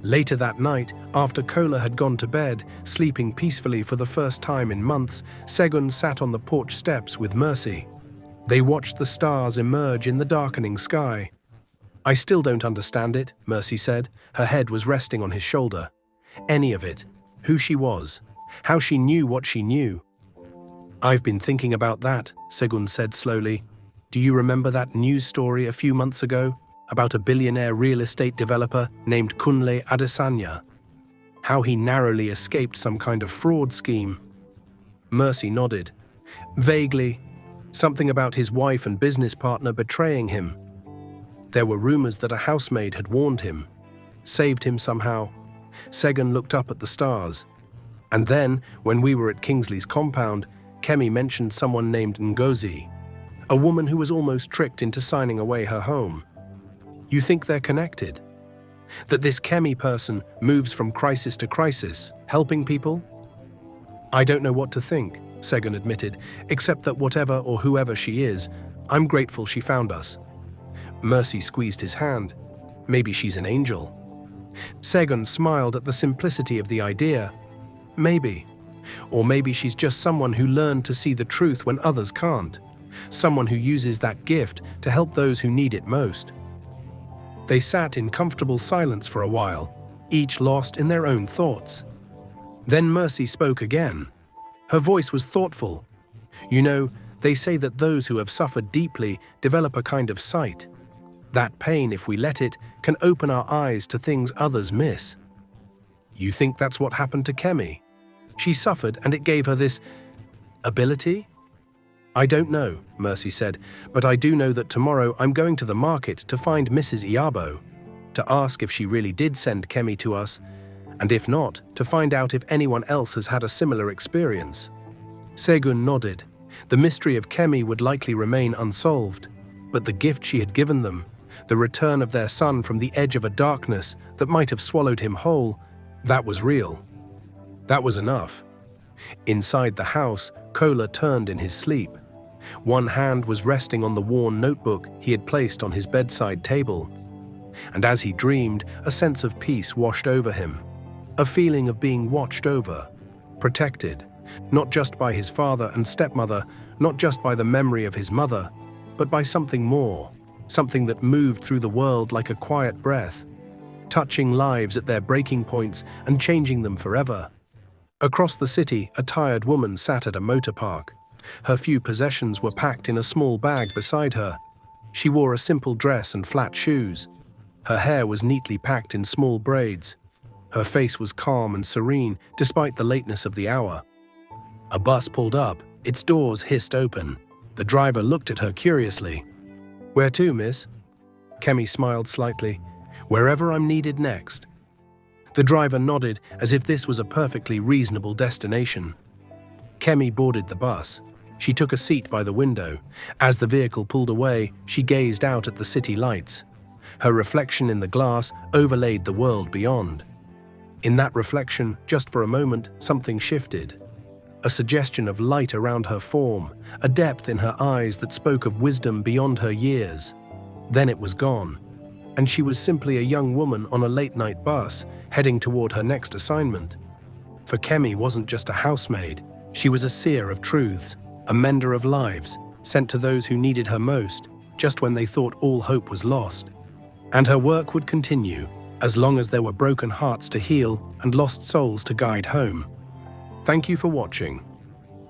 A: Later that night, after Kola had gone to bed, sleeping peacefully for the first time in months, Segun sat on the porch steps with Mercy. They watched the stars emerge in the darkening sky. I still don't understand it, Mercy said. Her head was resting on his shoulder. Any of it. Who she was. How she knew what she knew. I've been thinking about that, Segun said slowly. Do you remember that news story a few months ago about a billionaire real estate developer named Kunle Adesanya? How he narrowly escaped some kind of fraud scheme. Mercy nodded. Vaguely, something about his wife and business partner betraying him. There were rumors that a housemaid had warned him, saved him somehow. Segun looked up at the stars. And then, when we were at Kingsley's compound, Kemi mentioned someone named Ngozi, a woman who was almost tricked into signing away her home. You think they're connected? That this Kemi person moves from crisis to crisis, helping people? I don't know what to think, Segun admitted, except that whatever or whoever she is, I'm grateful she found us. Mercy squeezed his hand. Maybe she's an angel. Segun smiled at the simplicity of the idea. Maybe. Or maybe she's just someone who learned to see the truth when others can't. Someone who uses that gift to help those who need it most. They sat in comfortable silence for a while, each lost in their own thoughts. Then Mercy spoke again. Her voice was thoughtful. You know, they say that those who have suffered deeply develop a kind of sight. That pain, if we let it, can open our eyes to things others miss. You think that's what happened to Kemi? She suffered and it gave her this ability? I don't know, Mercy said, but I do know that tomorrow I'm going to the market to find Mrs. Iabo, to ask if she really did send Kemi to us, and if not, to find out if anyone else has had a similar experience. Segun nodded. The mystery of Kemi would likely remain unsolved, but the gift she had given them, the return of their son from the edge of a darkness that might have swallowed him whole, that was real. That was enough. Inside the house, Kola turned in his sleep. One hand was resting on the worn notebook he had placed on his bedside table. And as he dreamed, a sense of peace washed over him. A feeling of being watched over, protected, not just by his father and stepmother, not just by the memory of his mother, but by something more, something that moved through the world like a quiet breath, touching lives at their breaking points and changing them forever. Across the city, a tired woman sat at a motor park. Her few possessions were packed in a small bag beside her. She wore a simple dress and flat shoes. Her hair was neatly packed in small braids. Her face was calm and serene despite the lateness of the hour. A bus pulled up, its doors hissed open. The driver looked at her curiously. Where to, miss? Kemi smiled slightly. Wherever I'm needed next. The driver nodded as if this was a perfectly reasonable destination. Kemi boarded the bus. She took a seat by the window. As the vehicle pulled away, she gazed out at the city lights. Her reflection in the glass overlaid the world beyond. In that reflection, just for a moment, something shifted. A suggestion of light around her form, a depth in her eyes that spoke of wisdom beyond her years. Then it was gone, and she was simply a young woman on a late-night bus, heading toward her next assignment. For Kemi wasn't just a housemaid, she was a seer of truths, a mender of lives, sent to those who needed her most, just when they thought all hope was lost. And her work would continue, as long as there were broken hearts to heal and lost souls to guide home. Thank you for watching.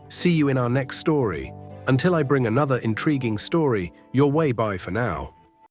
A: See you in our next story. Until I bring another intriguing story your way, bye for now.